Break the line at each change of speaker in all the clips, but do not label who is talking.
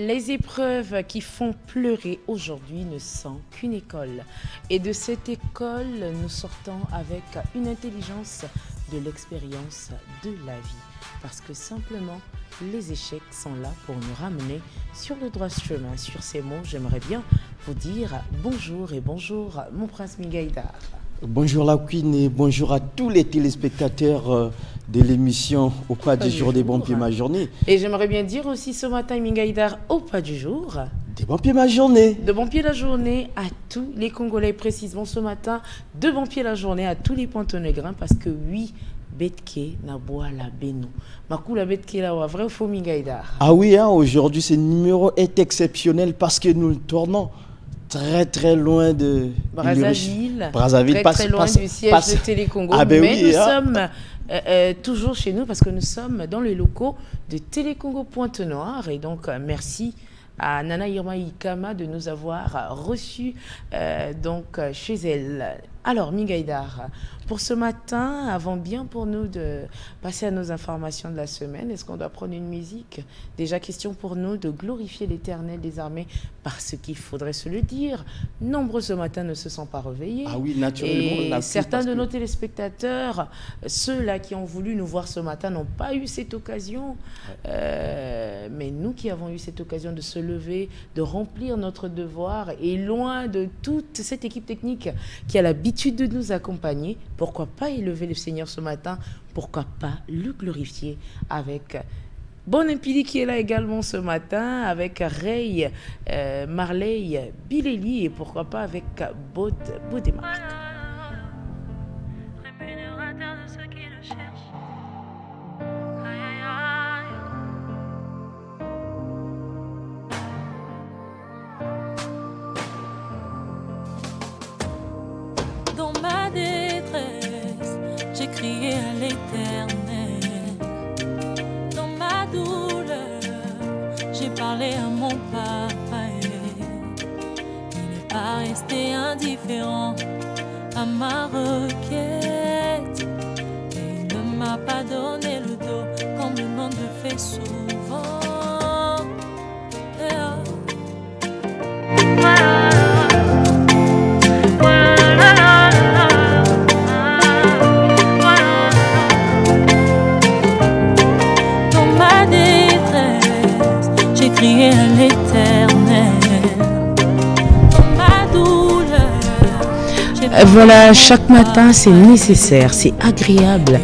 Les épreuves qui font pleurer aujourd'hui ne sont qu'une école. Et de cette école, nous sortons avec une intelligence de l'expérience de la vie. Parce que simplement, les échecs sont là pour nous ramener sur le droit chemin. Sur ces mots, j'aimerais bien vous dire bonjour et bonjour, mon prince Mingaïdar.
Bonjour la Queen et bonjour à tous les téléspectateurs de l'émission Au pas du jour des bons pieds ma journée.
Et j'aimerais bien dire aussi ce matin, Mingaïdar, au pas du jour.
Des bons pieds ma journée.
De bons pieds la journée à tous les Congolais, précisément ce matin. De bons pieds la journée à tous les Pontonégrins parce que oui, Betke na boa la beno. Makula Betke la wa vrai ou faux Mingaïdar.
Ah oui, hein, aujourd'hui ce numéro est exceptionnel parce que nous le tournons très loin de
Brazzaville, très loin du siège de Télé-Congo.
Ah ben
mais
oui,
nous
hein.
sommes toujours chez nous parce que nous sommes dans les locaux de Télé-Congo Pointe-Noire. Et donc, merci à Nana Irma Ikama de nous avoir reçus chez elle. Alors, Mingaïdar, pour ce matin, avant bien pour nous de passer à nos informations de la semaine, est-ce qu'on doit prendre une musique? Déjà, question pour nous de glorifier l'Éternel des armées, parce qu'il faudrait se le dire, nombreux ce matin ne se sont pas réveillés.
Ah oui, naturellement.
Et certains de nos téléspectateurs, ceux-là qui ont voulu nous voir ce matin, n'ont pas eu cette occasion. Mais nous qui avons eu cette occasion de se lever, de remplir notre devoir, et loin de toute cette équipe technique qui a l'habitude de nous accompagner, pourquoi pas élever le Seigneur ce matin, pourquoi pas le glorifier avec Bonempili qui est là également ce matin, avec Ray, Marley, Bileli et pourquoi pas avec Baudemark.
Rémunérateur de ceux qui le cherchent. Dans ma détresse, j'ai crié à l'Éternel. Dans ma douleur, j'ai parlé à mon papa. Il n'est pas resté indifférent à ma requête. Et il ne m'a pas donné le dos comme le monde le fait souvent. Crier à l'Éternel. Dans ma douleur,
voilà, chaque matin, c'est nécessaire, c'est agréable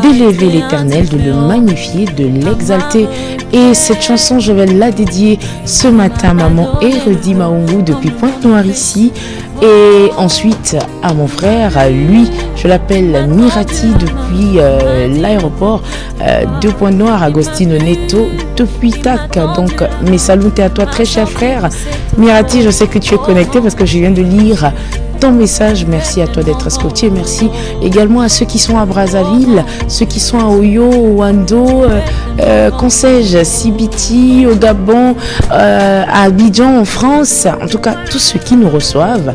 d'élever l'Éternel, de le magnifier, de l'exalter. Et cette chanson, je vais la dédier ce matin à maman Eredi Maungu depuis Pointe-Noire ici. Et ensuite à mon frère, lui, je l'appelle Mirati depuis l'aéroport de Pointe-Noire, Agostino Neto depuis TAC. Donc mes saluts à toi très cher frère. Mirati, je sais que tu es connecté parce que je viens de lire ton message. Merci à toi d'être scotché. Merci également à ceux qui sont à Brazzaville, ceux qui sont à Oyo, au Wando, qu'on sais-je, Sibiti, au Gabon, à Abidjan, en France. En tout cas, tous ceux qui nous reçoivent.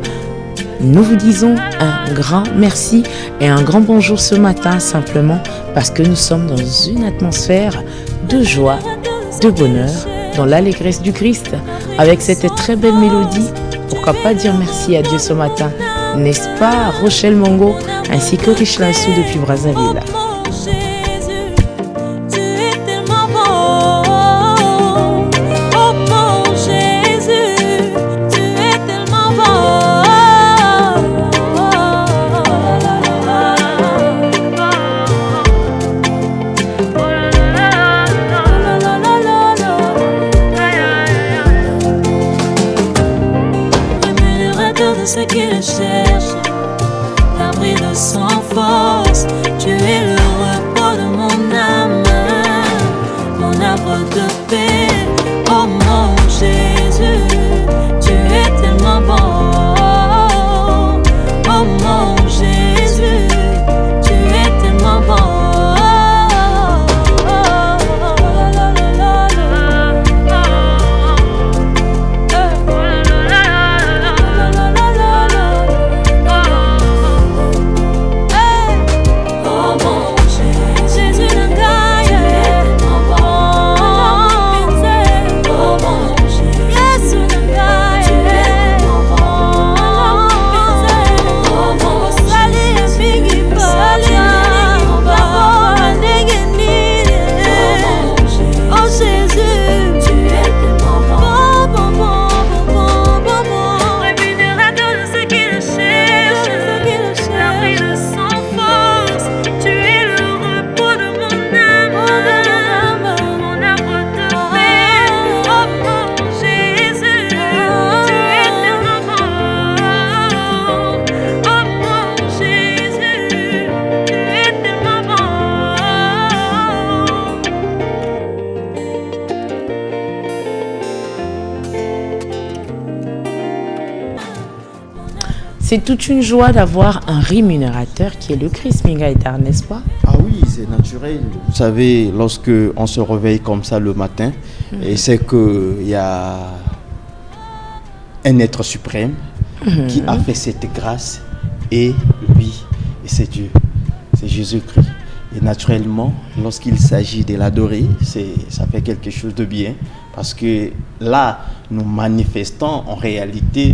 Nous vous disons un grand merci et un grand bonjour ce matin, simplement parce que nous sommes dans une atmosphère de joie, de bonheur, dans l'allégresse du Christ, avec cette très belle mélodie. Pourquoi pas dire merci à Dieu ce matin, n'est-ce pas Rochelle Mongo ainsi que Richelansou depuis Brazzaville.
Ceux qui le cherchent, l'abri de sans force, tu es le repos de mon âme, mon arbre de paix, oh mon Jésus, tu es tellement bon, oh mon Jésus, tu es tellement bon.
C'est toute une joie d'avoir un rémunérateur qui est le Christ Mingaïdar, n'est-ce pas?
Ah oui, c'est naturel. Vous savez, lorsque on se réveille comme ça le matin, et c'est qu'il y a un être suprême qui a fait cette grâce, et lui, et c'est Dieu, c'est Jésus-Christ. Et naturellement, lorsqu'il s'agit de l'adorer, ça fait quelque chose de bien, parce que là, nous manifestons en réalité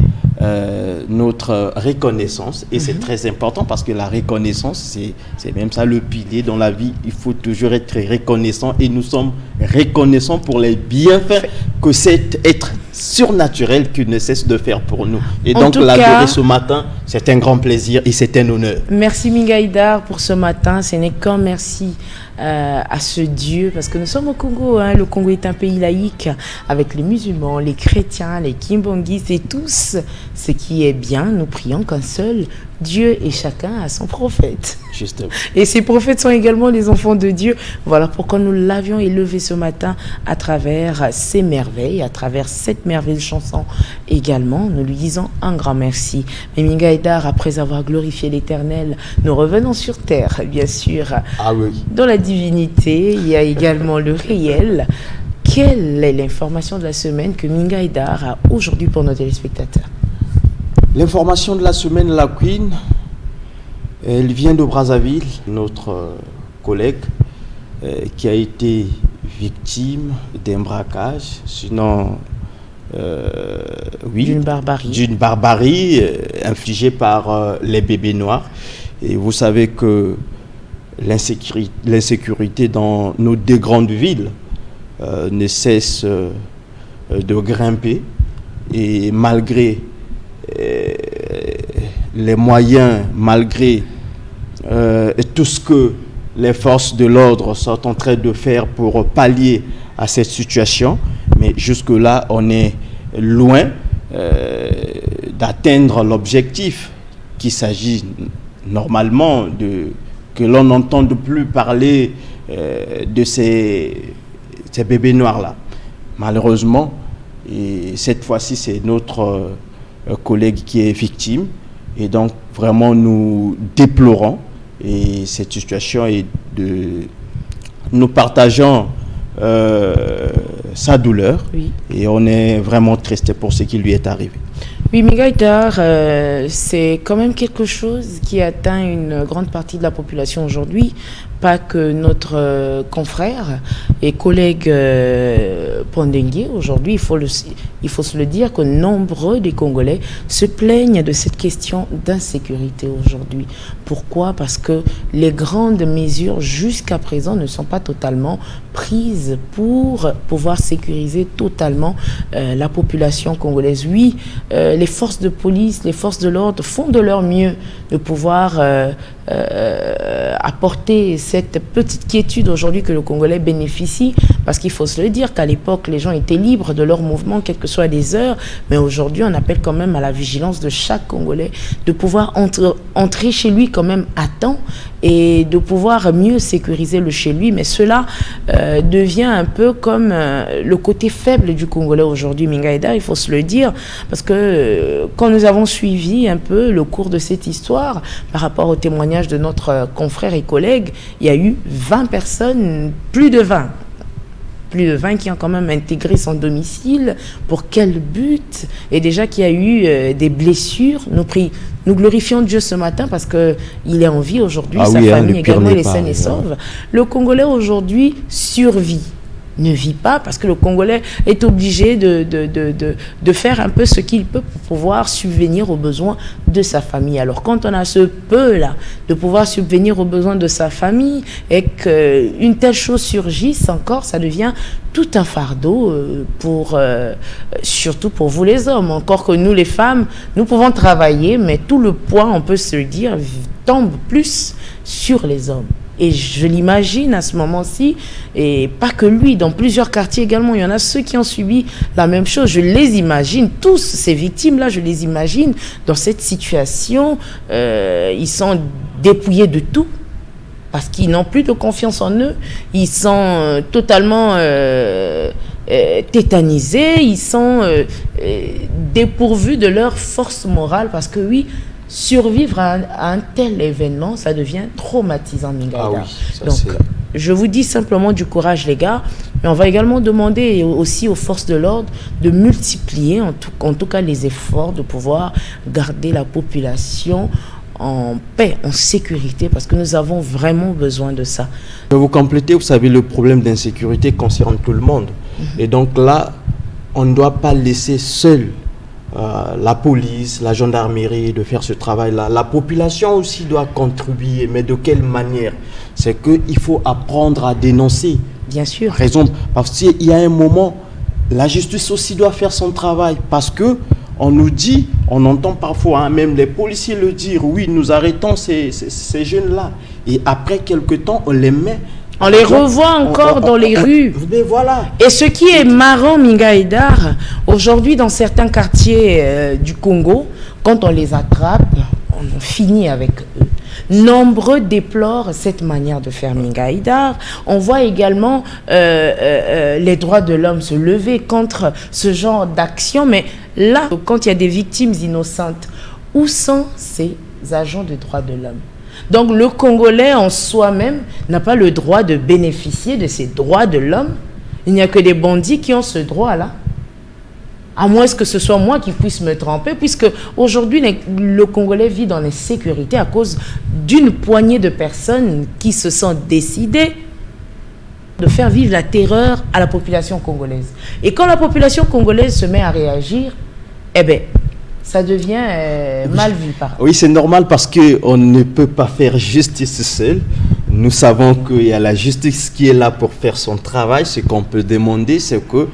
notre reconnaissance, et c'est très important, parce que la reconnaissance, c'est même ça le pilier dans la vie. Il faut toujours être reconnaissant, et nous sommes reconnaissants pour les bienfaits que cet être surnaturel qui ne cesse de faire pour nous. Et donc l'adorer ce matin, c'est un grand plaisir et c'est un honneur.
Merci Mingaïdar pour ce matin. Ce n'est qu'un merci à ce Dieu, parce que nous sommes au Congo. Hein. Le Congo est un pays laïque avec les musulmans, les chrétiens, les kimbangis et tous. Ce qui est bien, nous prions qu'un seul Dieu et chacun a son prophète.
Justement.
Et ces prophètes sont également les enfants de Dieu. Voilà pourquoi nous l'avions élevé ce matin à travers ces merveilles, à travers cette merveilleuse chanson également. Nous lui disons un grand merci. Mais Mingaïdar, après avoir glorifié l'Éternel, nous revenons sur terre, bien sûr.
Ah oui.
Dans la divinité, il y a également le réel. Quelle est l'information de la semaine que Mingaïdar a aujourd'hui pour nos téléspectateurs?
L'information de la semaine, la Queen, elle vient de Brazzaville, notre collègue qui a été victime d'un braquage, sinon oui, d'une barbarie infligée par les bébés noirs. Et vous savez que l'insécurité dans nos deux grandes villes ne cesse de grimper, et malgré les moyens, malgré tout ce que les forces de l'ordre sont en train de faire pour pallier à cette situation, mais jusque-là, on est loin d'atteindre l'objectif, qu'il s'agit normalement que l'on n'entende plus parler de ces bébés noirs-là. Malheureusement, et cette fois-ci, c'est notre collègue qui est victime, et donc vraiment nous déplorons et cette situation, et nous partageons sa douleur, oui. Et on est vraiment triste pour ce qui lui est arrivé.
Oui, Mingaïdar, c'est quand même quelque chose qui atteint une grande partie de la population aujourd'hui, pas que notre confrère et collègue Pondengue. Aujourd'hui, il faut se le dire que nombreux des Congolais se plaignent de cette question d'insécurité aujourd'hui. Pourquoi? Parce que les grandes mesures jusqu'à présent ne sont pas totalement prises pour pouvoir sécuriser totalement la population congolaise. Oui, les forces de police, les forces de l'ordre font de leur mieux de pouvoir apporter cette petite quiétude aujourd'hui que le Congolais bénéficie, parce qu'il faut se le dire qu'à l'époque, les gens étaient libres de leur mouvement, quelles que soient les heures, mais aujourd'hui, on appelle quand même à la vigilance de chaque Congolais de pouvoir entrer chez lui quand même à temps et de pouvoir mieux sécuriser le chez lui. Mais cela devient un peu comme le côté faible du Congolais aujourd'hui, Mingaïdar, il faut se le dire, parce que quand nous avons suivi un peu le cours de cette histoire par rapport au témoignage de notre confrère et collègue, il y a eu 20 personnes, plus de 20 qui ont quand même intégré son domicile. Pour quel but? Et déjà qu'il y a eu des blessures. Nous glorifions Dieu ce matin parce qu'il est en vie aujourd'hui, sa famille également est saine et sauve. Le Congolais aujourd'hui survit. Ne vit pas, parce que le Congolais est obligé de faire un peu ce qu'il peut pour pouvoir subvenir aux besoins de sa famille. Alors quand on a ce peu-là de pouvoir subvenir aux besoins de sa famille et qu'une telle chose surgisse encore, ça devient tout un fardeau surtout pour vous les hommes. Encore que nous les femmes, nous pouvons travailler, mais tout le poids, on peut se le dire, tombe plus sur les hommes. Et je l'imagine à ce moment-ci, et pas que lui, dans plusieurs quartiers également, il y en a ceux qui ont subi la même chose. Je les imagine, tous ces victimes-là, je les imagine dans cette situation. Ils sont dépouillés de tout, parce qu'ils n'ont plus de confiance en eux. Ils sont totalement tétanisés, ils sont dépourvus de leur force morale, parce que oui, survivre à un tel événement, ça devient traumatisant, Minga Haïdar. Donc, je vous dis simplement du courage, les gars, mais on va également demander aussi aux forces de l'ordre de multiplier, en tout cas, les efforts de pouvoir garder la population en paix, en sécurité, parce que nous avons vraiment besoin de ça.
Je vais vous compléter, vous savez, le problème d'insécurité concerne tout le monde. Et donc là, on ne doit pas laisser seul la police, la gendarmerie de faire ce travail-là. La population aussi doit contribuer, mais de quelle manière? C'est qu'il faut apprendre à dénoncer.
Bien sûr.
Raison, parce qu'il y a un moment, la justice aussi doit faire son travail, parce que on nous dit, on entend parfois, hein, même les policiers le dire, oui, nous arrêtons ces jeunes-là. Et après quelque temps, on les met.
On les revoit encore dans les rues.
Mais voilà.
Et ce qui est marrant, Minga Haïdar, aujourd'hui, dans certains quartiers du Congo, quand on les attrape, on finit avec eux. Nombreux déplorent cette manière de faire, Minga Haïdar. On voit également les droits de l'homme se lever contre ce genre d'action. Mais là, quand il y a des victimes innocentes, où sont ces agents de droits de l'homme? Donc le Congolais en soi-même n'a pas le droit de bénéficier de ces droits de l'homme. Il n'y a que des bandits qui ont ce droit-là. À moins que ce soit moi qui puisse me tromper, puisque aujourd'hui le Congolais vit dans l'insécurité à cause d'une poignée de personnes qui se sont décidées de faire vivre la terreur à la population congolaise. Et quand la population congolaise se met à réagir, eh bien, ça devient mal vu par eux.
Oui, c'est normal parce qu'on ne peut pas faire justice seul. Nous savons qu'il y a la justice qui est là pour faire son travail. Ce qu'on peut demander, c'est que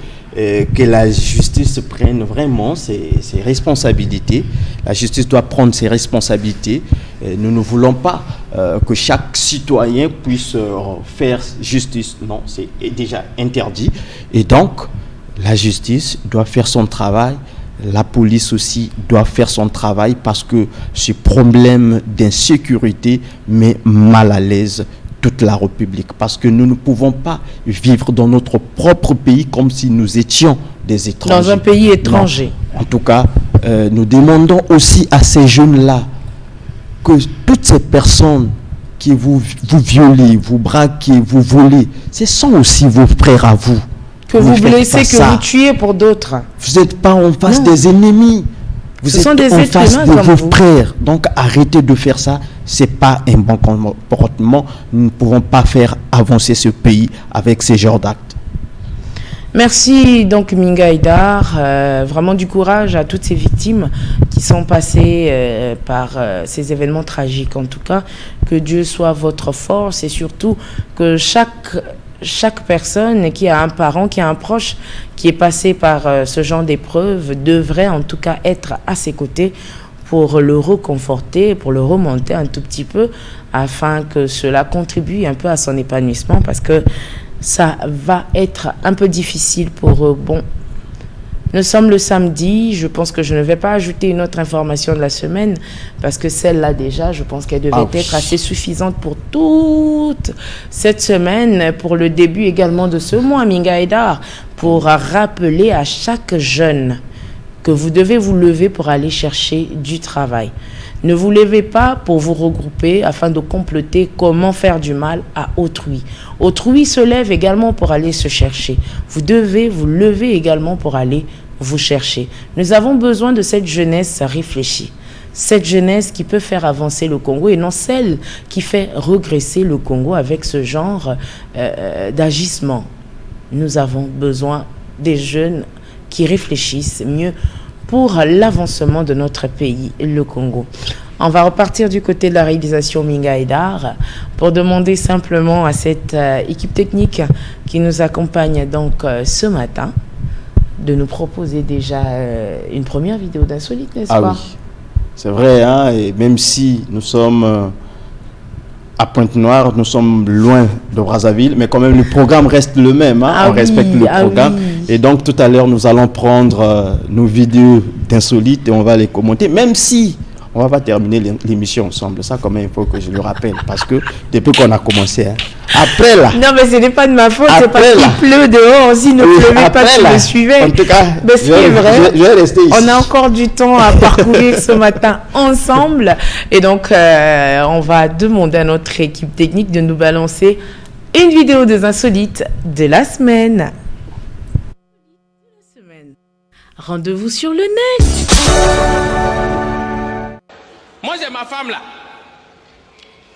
la justice prenne vraiment ses responsabilités. La justice doit prendre ses responsabilités. Nous ne voulons pas que chaque citoyen puisse faire justice. Non, c'est déjà interdit. Et donc, la justice doit faire son travail. La police aussi doit faire son travail parce que ce problème d'insécurité met mal à l'aise toute la République. Parce que nous ne pouvons pas vivre dans notre propre pays comme si nous étions des étrangers.
Dans un pays étranger.
Non. En tout cas, nous demandons aussi à ces jeunes-là que toutes ces personnes qui vous violez, vous braquez, vous volez, ce sont aussi vos frères à vous.
Que vous blessez, que vous tuez pour d'autres.
Vous n'êtes pas en face des ennemis. Vous êtes en face de vos frères. Donc arrêtez de faire ça. Ce n'est pas un bon comportement. Nous ne pouvons pas faire avancer ce pays avec ces genres d'actes.
Merci donc Minga Haïdar. Vraiment du courage à toutes ces victimes qui sont passées par ces événements tragiques. En tout cas, que Dieu soit votre force et surtout que chaque personne qui a un parent, qui a un proche qui est passé par ce genre d'épreuve devrait en tout cas être à ses côtés pour le reconforter, pour le remonter un tout petit peu afin que cela contribue un peu à son épanouissement parce que ça va être un peu difficile pour eux. Bon, nous sommes le samedi, je pense que je ne vais pas ajouter une autre information de la semaine parce que celle-là déjà, je pense qu'elle devait être assez suffisante pour toute cette semaine, pour le début également de ce mois, Minga Haïdar, pour rappeler à chaque jeune que vous devez vous lever pour aller chercher du travail. Ne vous levez pas pour vous regrouper afin de comploter comment faire du mal à autrui. Autrui se lève également pour aller se chercher. Vous devez vous lever également pour aller vous chercher. Nous avons besoin de cette jeunesse réfléchie. Cette jeunesse qui peut faire avancer le Congo et non celle qui fait regresser le Congo avec ce genre d'agissement. Nous avons besoin des jeunes qui réfléchissent mieux pour l'avancement de notre pays, le Congo. On va repartir du côté de la réalisation Minga Haïdar pour demander simplement à cette équipe technique qui nous accompagne donc ce matin de nous proposer déjà une première vidéo d'insolite, n'est-ce pas?
Oui, c'est vrai, hein, et même si nous sommes à Pointe-Noire, nous sommes loin de Brazzaville, mais quand même le programme reste le même, hein, on respecte le programme. Et donc tout à l'heure, nous allons prendre nos vidéos d'insolites et on va les commenter, même si on va pas terminer l'émission ensemble. Ça, quand même, il faut que je le rappelle. Parce que depuis qu'on a commencé, hein, après là...
Non, mais ce n'est pas de ma faute, c'est parce qu'il pleut dehors. S'il ne pleuvait pas, tu me suivais.
En tout cas,
mais ce qui est vrai,
je vais rester ici.
On a encore du temps à parcourir ce matin ensemble. Et donc, on va demander à notre équipe technique de nous balancer une vidéo des insolites de la semaine. Rendez-vous sur le net.
Moi, j'ai ma femme là.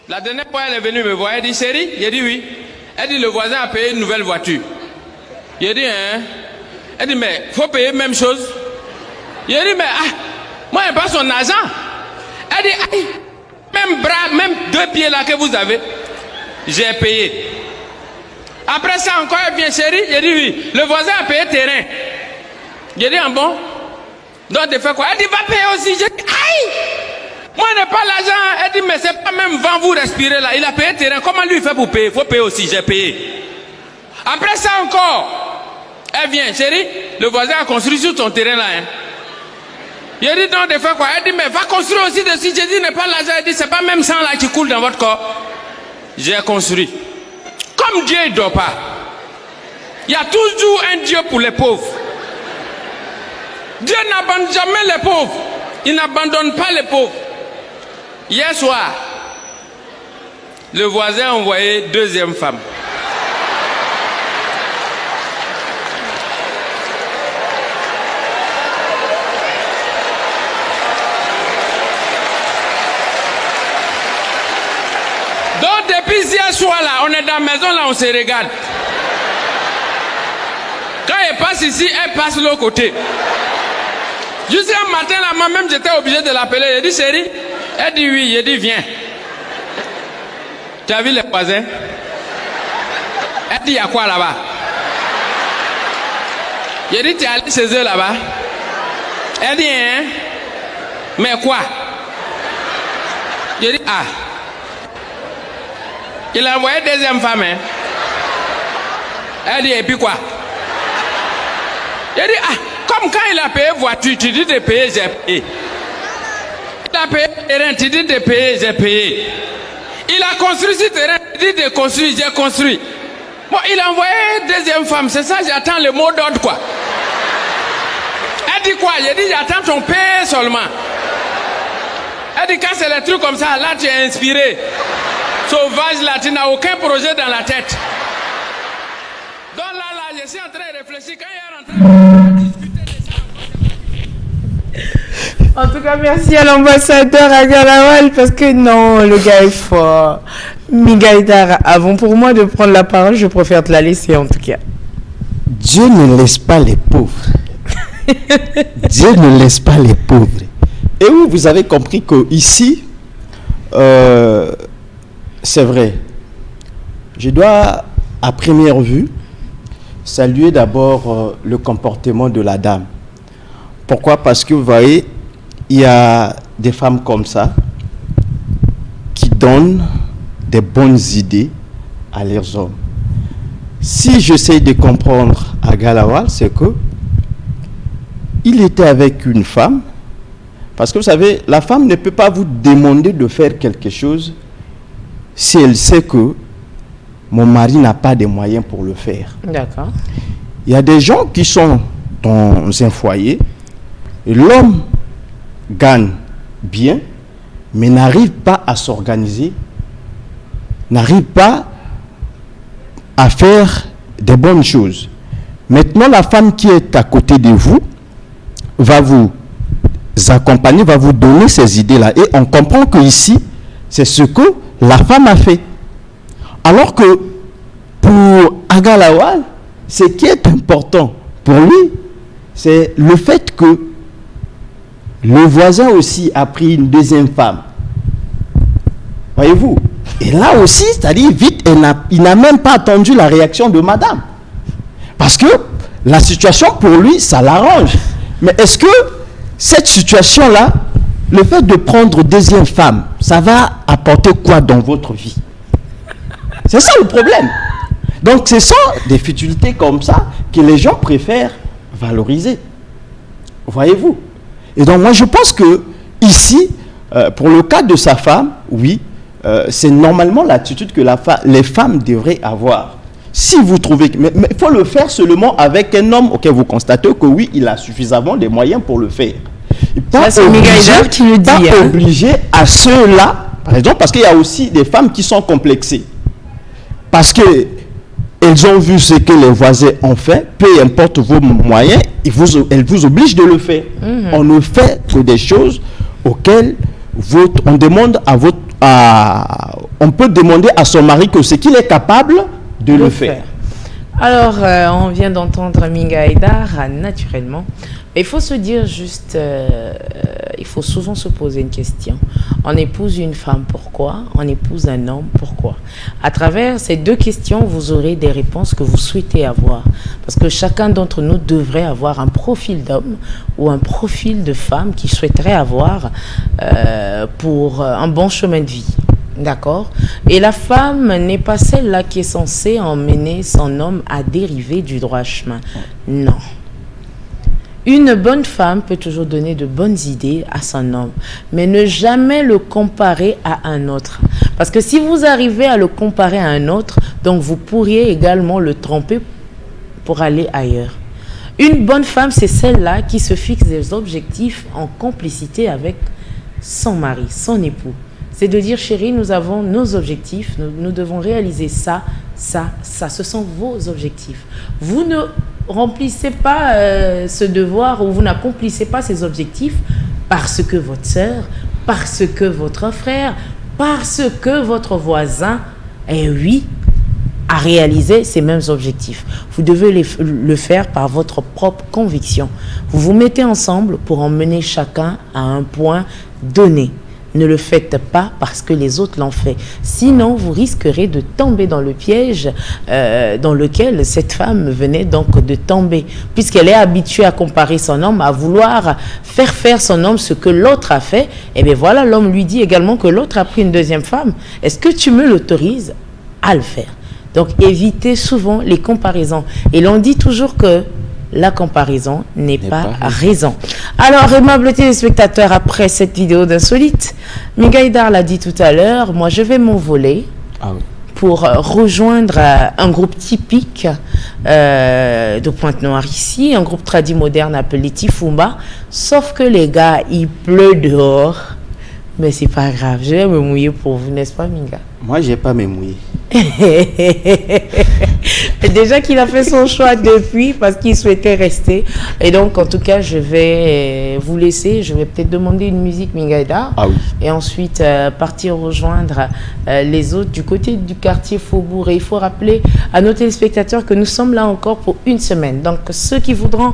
La dernière fois, elle est venue me voir. Elle dit, chérie, j'ai dit oui. Elle dit, le voisin a payé une nouvelle voiture. J'ai dit, hein? Elle dit, mais faut payer même chose. J'ai dit, mais moi, je n'ai pas son argent. Elle dit, aïe, même bras, même 2 pieds là que vous avez, j'ai payé. Après ça encore, elle vient, chérie. J'ai dit, oui. Le voisin a payé terrain. J'ai dit, ah bon? Donc, de faire quoi? Elle dit, va payer aussi. J'ai dit, aïe! Moi, je n'ai pas l'argent. Elle dit, mais c'est pas même vent vous respirez là. Il a payé terrain. Comment lui il fait pour payer? Il faut payer aussi. J'ai payé. Après ça encore, elle vient, chérie. Le voisin a construit sur ton terrain là. Hein. J'ai dit, donc, de faire quoi? Elle dit, mais va construire aussi dessus. J'ai dit, je n'ai pas l'argent. Elle dit, c'est pas même sang là qui coule dans votre corps. J'ai construit. Comme Dieu ne dort pas. Il y a toujours un Dieu pour les pauvres. Dieu n'abandonne jamais les pauvres. Il n'abandonne pas les pauvres. Hier soir, le voisin a envoyé 2e femme. Donc depuis hier soir là, on est dans la maison là, on se regarde. Quand elle passe ici, elle passe de l'autre côté. Jusqu'à matin là, moi-même j'étais obligé de l'appeler. J'ai dit, chérie. Elle dit oui, j'ai dit viens. Tu as vu les voisins? Elle dit, il y a quoi là-bas? J'ai dit, tu es allé chez eux là-bas? Elle dit, hein? Mais quoi? J'ai dit, ah. Il a envoyé 2e femme, hein? Elle dit, et puis quoi? J'ai dit, ah, comme quand il a payé voiture, tu dis de payer, j'ai payé. Il a payé terrain, tu dis de payer, j'ai payé. Il a construit ce terrain, tu dis de construire, j'ai construit. Bon, il a envoyé 2e femme, c'est ça, j'attends le mot d'ordre, quoi. Elle dit quoi? J'ai dit, j'attends ton paye seulement. Elle dit, quand c'est les trucs comme ça, là, tu es inspiré. Sauvage, là, tu n'as aucun projet dans la tête. Donc là, je suis en train de réfléchir. Quand il est rentré, discuter de ça.
En tout cas, merci à l'ambassadeur Agalawal parce que non, le gars est fort. Migaïdara, avant pour moi de prendre la parole, je préfère te la laisser en tout cas.
Dieu ne laisse pas les pauvres. Dieu ne laisse pas les pauvres. Et oui, vous avez compris que ici, c'est vrai. Je dois, à première vue, saluer d'abord le comportement de la dame. Pourquoi? Parce que vous voyez, il y a des femmes comme ça qui donnent des bonnes idées à leurs hommes. Si j'essaie de comprendre Agalawal, c'est que il était avec une femme, parce que vous savez, la femme ne peut pas vous demander de faire quelque chose si elle sait que mon mari n'a pas de moyens pour le faire.
D'accord.
Il y a des gens qui sont dans un foyer, et l'homme gagne bien, mais n'arrive pas à s'organiser, n'arrive pas à faire des bonnes choses. Maintenant, la femme qui est à côté de vous va vous accompagner, va vous donner ces idées-là. Et on comprend que ici, c'est ce que la femme a fait. Alors que pour Agalawal, ce qui est important pour lui, c'est le fait que le voisin aussi a pris une 2e femme. Voyez-vous? Et là aussi, c'est-à-dire vite, il n'a même pas attendu la réaction de madame. Parce que la situation pour lui, ça l'arrange. Mais est-ce que cette situation-là, le fait de prendre 2e femme, ça va apporter quoi dans votre vie? C'est ça le problème. Donc ce sont des futilités comme ça que les gens préfèrent valoriser. Voyez-vous? Et donc moi je pense que ici, Pour le cas de sa femme, oui, c'est normalement l'attitude que les femmes devraient avoir. Si vous trouvez... Mais il faut le faire seulement avec un homme auquel vous constatez que oui, il a suffisamment de moyens pour le faire.
Ça, c'est Migaïda qui le dit.
Pas obligé à ceux-là, par exemple, parce qu'il y a aussi des femmes qui sont complexées. Parce que elles ont vu ce que les voisins ont fait, peu importe vos moyens, elles vous obligent de le faire. On ne fait que des choses auxquelles on demande on peut demander à son mari que ce qu'il est capable de le faire.
Alors, on vient d'entendre Minga Haïdar, naturellement. Il faut se dire juste, il faut souvent se poser une question. On épouse une femme, pourquoi? On épouse un homme, pourquoi? À travers ces deux questions, vous aurez des réponses que vous souhaitez avoir. Parce que chacun d'entre nous devrait avoir un profil d'homme ou un profil de femme qu'il souhaiterait avoir pour un bon chemin de vie. D'accord? Et la femme n'est pas celle-là qui est censée emmener son homme à dériver du droit chemin. Non. Une bonne femme peut toujours donner de bonnes idées à son homme, mais ne jamais le comparer à un autre. Parce que si vous arrivez à le comparer à un autre, donc vous pourriez également le tromper pour aller ailleurs. Une bonne femme, c'est celle-là qui se fixe des objectifs en complicité avec son mari, son époux. C'est de dire, chérie, nous avons nos objectifs, nous devons réaliser ça, ça, ça. Ce sont vos objectifs. Vous ne remplissez pas ce devoir ou vous n'accomplissez pas ces objectifs parce que votre sœur, parce que votre frère, parce que votre voisin, oui, a réalisé ces mêmes objectifs. Vous devez le faire par votre propre conviction. Vous vous mettez ensemble pour emmener chacun à un point donné. Ne le faites pas parce que les autres l'ont fait. Sinon, vous risquerez de tomber dans le piège dans lequel cette femme venait donc de tomber. Puisqu'elle est habituée à comparer son homme, à vouloir faire son homme ce que l'autre a fait. Et bien voilà, l'homme lui dit également que l'autre a pris une deuxième femme. Est-ce que tu me l'autorises à le faire? Donc, évitez souvent les comparaisons. Et l'on dit toujours que la comparaison n'est pas raison. Alors, aimables téléspectateurs, après cette vidéo d'insolite, Minga Haïdar l'a dit tout à l'heure, moi je vais m'envoler pour rejoindre un groupe typique de Pointe-Noire ici, un groupe tradi moderne appelé Tifumba, sauf que les gars, il pleut dehors, mais c'est pas grave, je vais me mouiller pour vous, n'est-ce pas Minga?
Moi, je n'ai pas me mouiller.
Déjà qu'il a fait son choix depuis parce qu'il souhaitait rester. Et donc, en tout cas, je vais vous laisser. Je vais peut-être demander une musique Minga Haïdar. Et ensuite, partir rejoindre les autres du côté du quartier Faubourg. Et il faut rappeler à nos téléspectateurs que nous sommes là encore pour une semaine. Donc, ceux qui voudront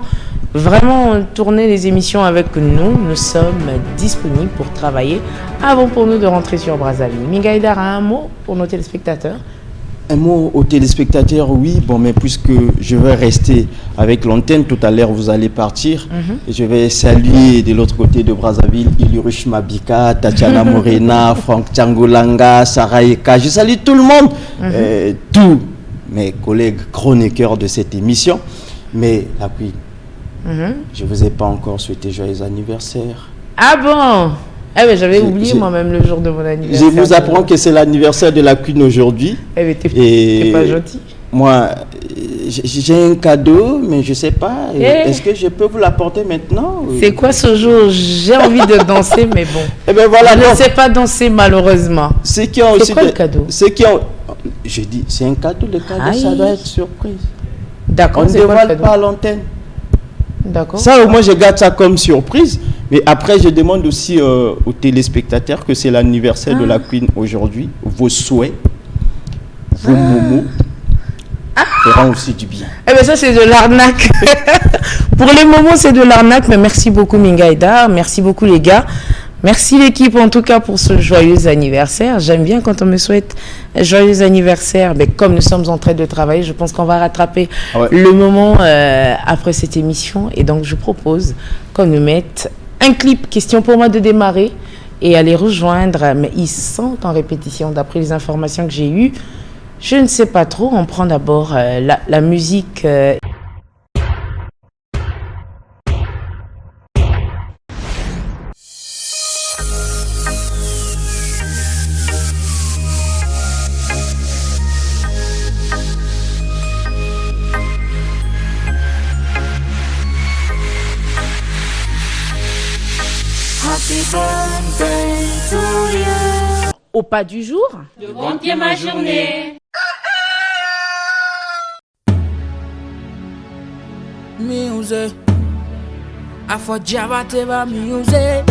vraiment tourner les émissions avec nous, nous sommes disponibles pour travailler avant pour nous de rentrer sur Brazzaville. Minga Haïdar a un mot pour nos téléspectateurs?
Un mot aux téléspectateurs, oui, bon, mais puisque je vais rester avec l'antenne, tout à l'heure vous allez partir, et je vais saluer de l'autre côté de Brazzaville, Ilirush Mabika, Tatiana Morena, Franck Tchangolanga, Sarah Eka, je salue tout le monde, tous mes collègues chroniqueurs de cette émission, mais la pluie, je ne vous ai pas encore souhaité joyeux anniversaire.
Ah bon? Eh ben, j'avais oublié moi-même le jour de mon anniversaire.
Je vous apprends que c'est l'anniversaire de la Queen aujourd'hui.
Eh ben, t'es pas gentil.
Moi, j'ai un cadeau, mais je ne sais pas. Est-ce que je peux vous l'apporter maintenant?
C'est quoi ce jour? J'ai envie de danser, mais bon.
Eh ben voilà,
je ne sais pas danser, malheureusement.
C'est quoi
le cadeau?
Je dis, c'est un cadeau. Le cadeau, ça doit être surprise.
D'accord.
On ne dévoile pas à l'antenne.
D'accord.
Ça, au moins, je garde ça comme surprise. Mais après, je demande aussi aux téléspectateurs que c'est l'anniversaire de la Queen aujourd'hui. Vos souhaits, vos momos feront aussi du bien.
Eh bien, ça, c'est de l'arnaque. Pour les momos, c'est de l'arnaque. Mais merci beaucoup, Minga Haïdar. Merci beaucoup, les gars. Merci l'équipe en tout cas pour ce joyeux anniversaire. J'aime bien quand on me souhaite un joyeux anniversaire. Mais comme nous sommes en train de travailler, je pense qu'on va rattraper le moment après cette émission. Et donc je propose qu'on nous mette un clip, question pour moi de démarrer et aller rejoindre. Mais ils sont en répétition d'après les informations que j'ai eues. Je ne sais pas trop. On prend d'abord la musique. Au pas du jour,
de bon pied ma journée.
Music, I for Java Teva music.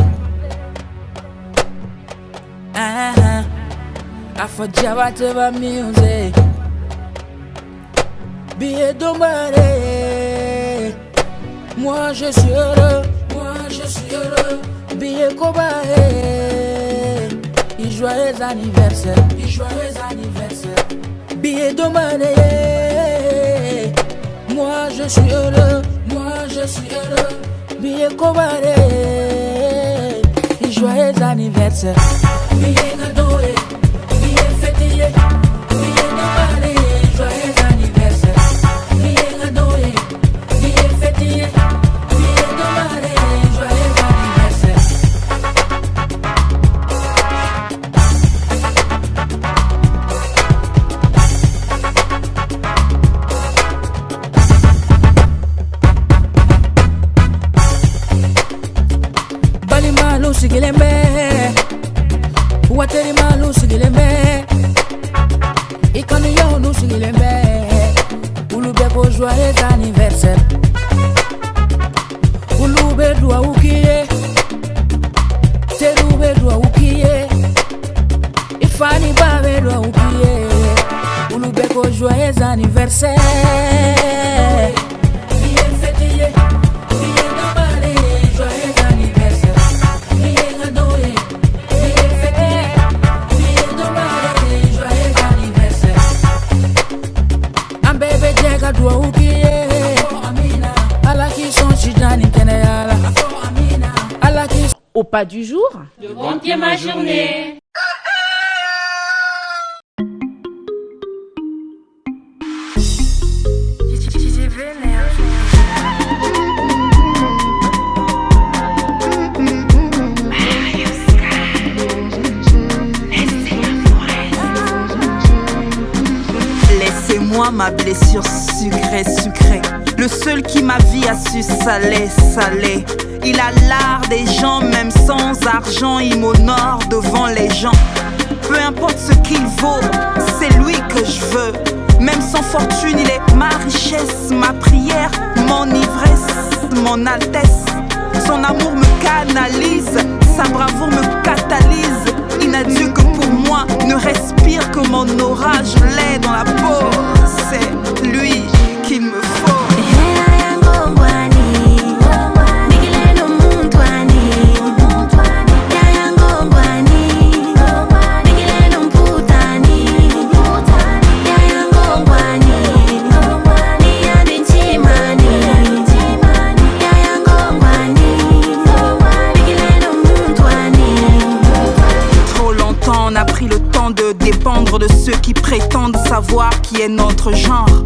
I for Java Teva music. Billet d'ombaré, moi je suis heureux, Billet cobaye, joyeux anniversaire, Billet d'ombaré, moi je suis heureux, Billet cobaye, joyeux anniversaire, Billet gadoué, billet fêtier, billet d'ombaré, joyeux anniversaire. Sigilembe, wateri malu sigilembe, ikanu yo nu sigilembe, ulube ko joyeux anniversaire, ulube dua ukiye, terube dua ukiye, ifani babe dua ukiye, ulube ko joyeux anniversaire. Bien fêtier, bien d'emballer, joyeux anniversaire. Dua ukiye ala ki son chidani keneyala ala ki.
Au pas du jour,
de bon pied ma journée.
Laissez-moi ma blessure sucrée. Le seul qui ma vie a su saler. Il a l'art des gens, même sans argent, il m'honore devant les gens. Peu importe ce qu'il vaut, c'est lui que je veux. Même sans fortune, il est ma richesse, ma prière, mon ivresse, mon altesse. Son amour me canalise, sa bravoure me catalyse. Il n'a Dieu que pour moi, ne respire que mon aura, je l'ai dans la peau. C'est lui qu'il me faut. Dépendre de ceux qui prétendent savoir qui est notre genre.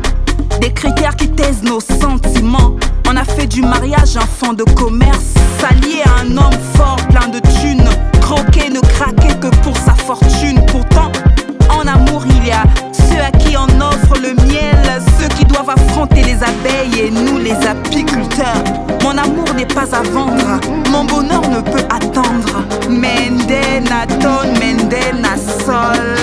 Des critères qui taisent nos sentiments. On a fait du mariage un fonds de commerce. S'allier à un homme fort, plein de thunes. Croquer, ne craquer que pour sa fortune. Pourtant, en amour, il y a ceux à qui on offre le miel. Ceux qui doivent affronter les abeilles et nous les apiculteurs. Mon amour n'est pas à vendre, mon bonheur ne peut attendre. Mende na ton, mende na sol.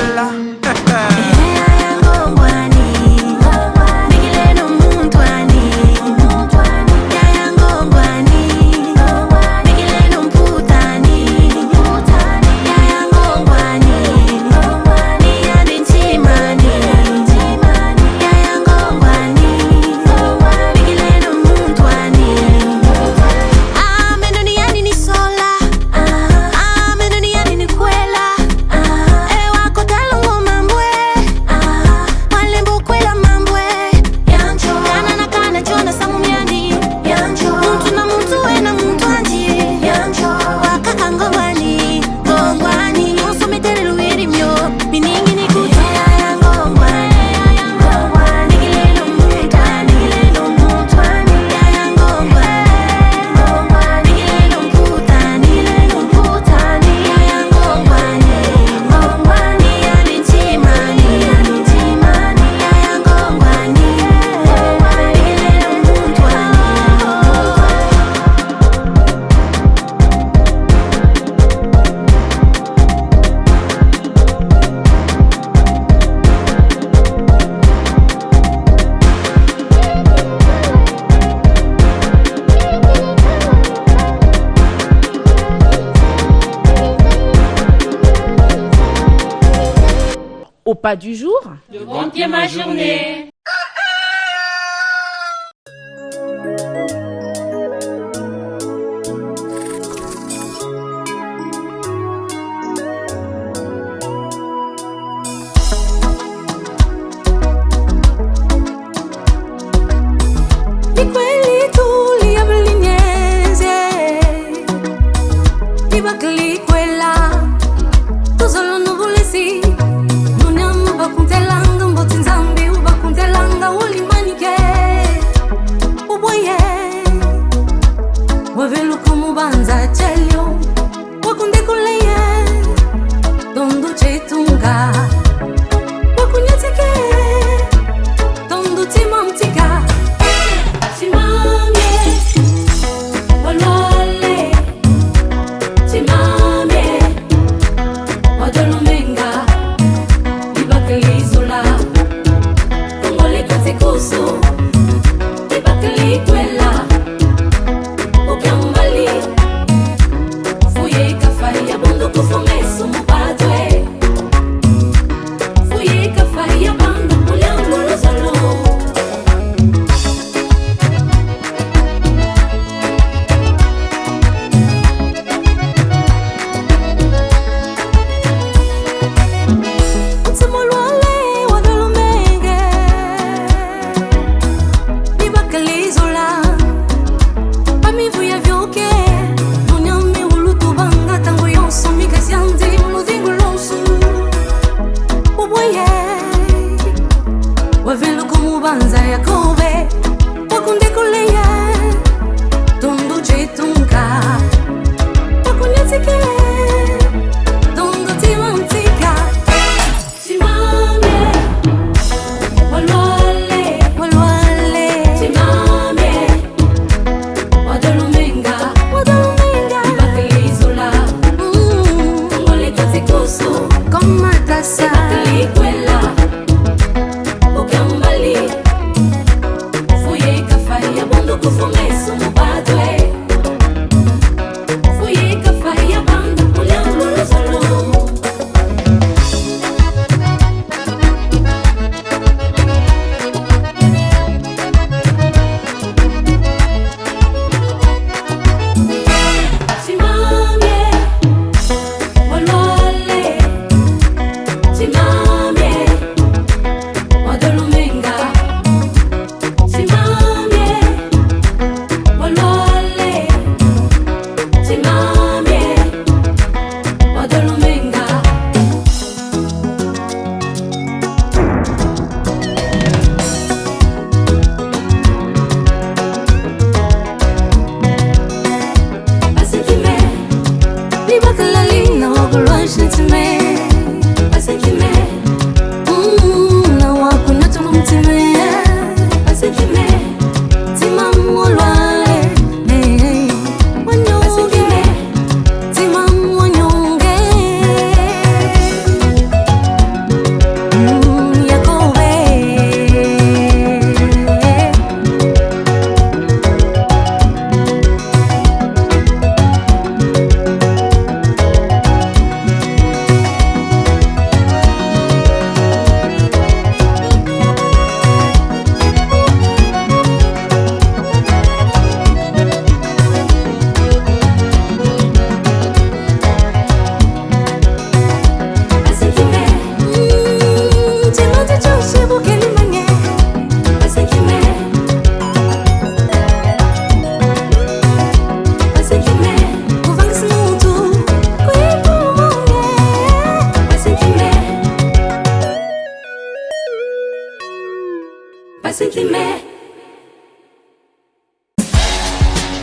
Wako
pas du jour.
De bon pied ma journée.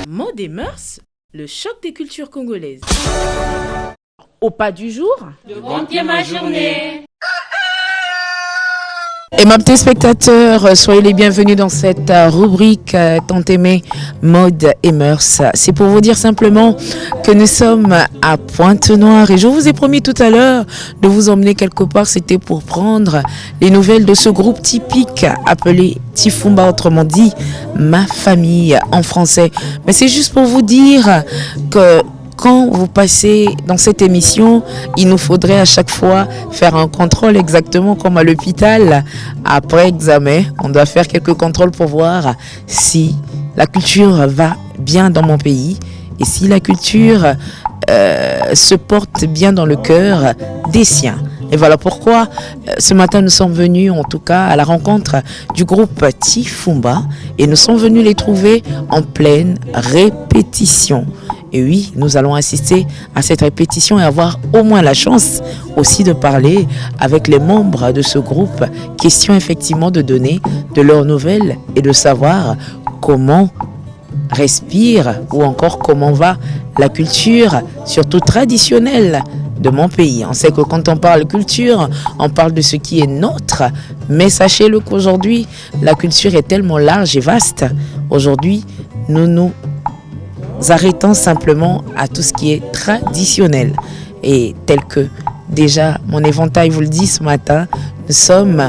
Mots des mœurs, le choc des cultures congolaises. Au pas du jour.
De bon pied ma journée.
Et ma petits spectateurs, soyez les bienvenus dans cette rubrique tant aimée mode et mœurs. C'est pour vous dire simplement que nous sommes à Pointe-Noire et je vous ai promis tout à l'heure de vous emmener quelque part. C'était pour prendre les nouvelles de ce groupe typique appelé Tifumba, autrement dit ma famille en français. Mais c'est juste pour vous dire que quand vous passez dans cette émission, il nous faudrait à chaque fois faire un contrôle exactement comme à l'hôpital. Après examen, on doit faire quelques contrôles pour voir si la culture va bien dans mon pays et si la culture se porte bien dans le cœur des siens. Et voilà pourquoi ce matin nous sommes venus en tout cas à la rencontre du groupe Tifumba et nous sommes venus les trouver en pleine répétition. Et oui, nous allons assister à cette répétition et avoir au moins la chance aussi de parler avec les membres de ce groupe. Question effectivement de donner de leurs nouvelles et de savoir comment respire ou encore comment va la culture, surtout traditionnelle, de mon pays. On sait que quand on parle culture, on parle de ce qui est nôtre, mais sachez-le qu'aujourd'hui, la culture est tellement large et vaste. Aujourd'hui, nous nous arrêtons simplement à tout ce qui est traditionnel. Et tel que déjà mon éventail vous le dit ce matin, nous sommes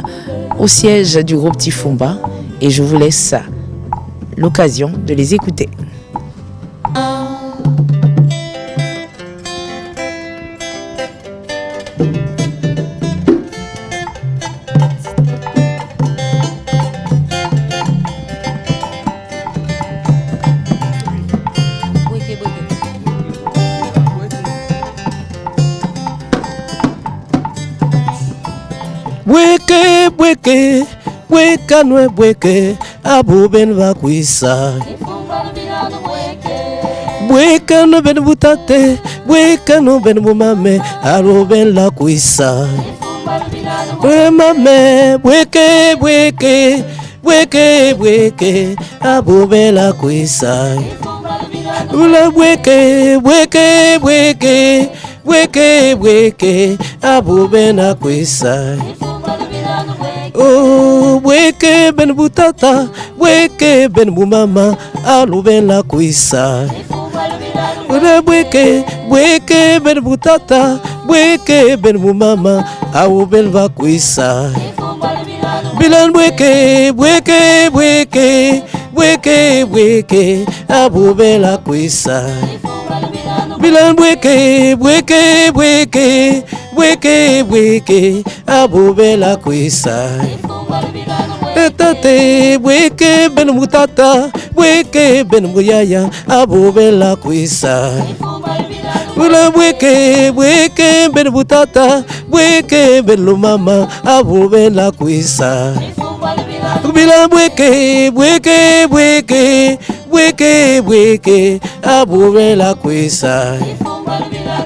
au siège du groupe Tifumba et je vous laisse l'occasion de les écouter.
Bweke, bweke, bweka nwe bweke, abo ben vakwisa. Bweka no ben butate, bweka no ben bumame, aro ben la kwisa. Bwe mame, bweke, bweke, bweke, bweke, abo ben la kwisa. Ula bweke, bweke, bweke, bweke, bweke, abo ben la kwisa. Oh, bweke ben butata, bweke ben bumama, alu ben la kwisa. Ure bweke, bweke ben butata, bweke ben bumama, alu ben va kwisa. Bilan bweke, bweke, bweke, bweke, bweke, abu ben la kwisa. Bilan bweke, bweke, bweke, bweke, bweke, abo bela kwisa. Etate, bweke ben mutata, bweke ben muyaya, abo bela kwisa. Ula bweke, bweke ben mutata, bweke ben lumama, abo bela kwisa. Bilan bweke, bweke, bweke, bweke, bweke, abo bela kwisa.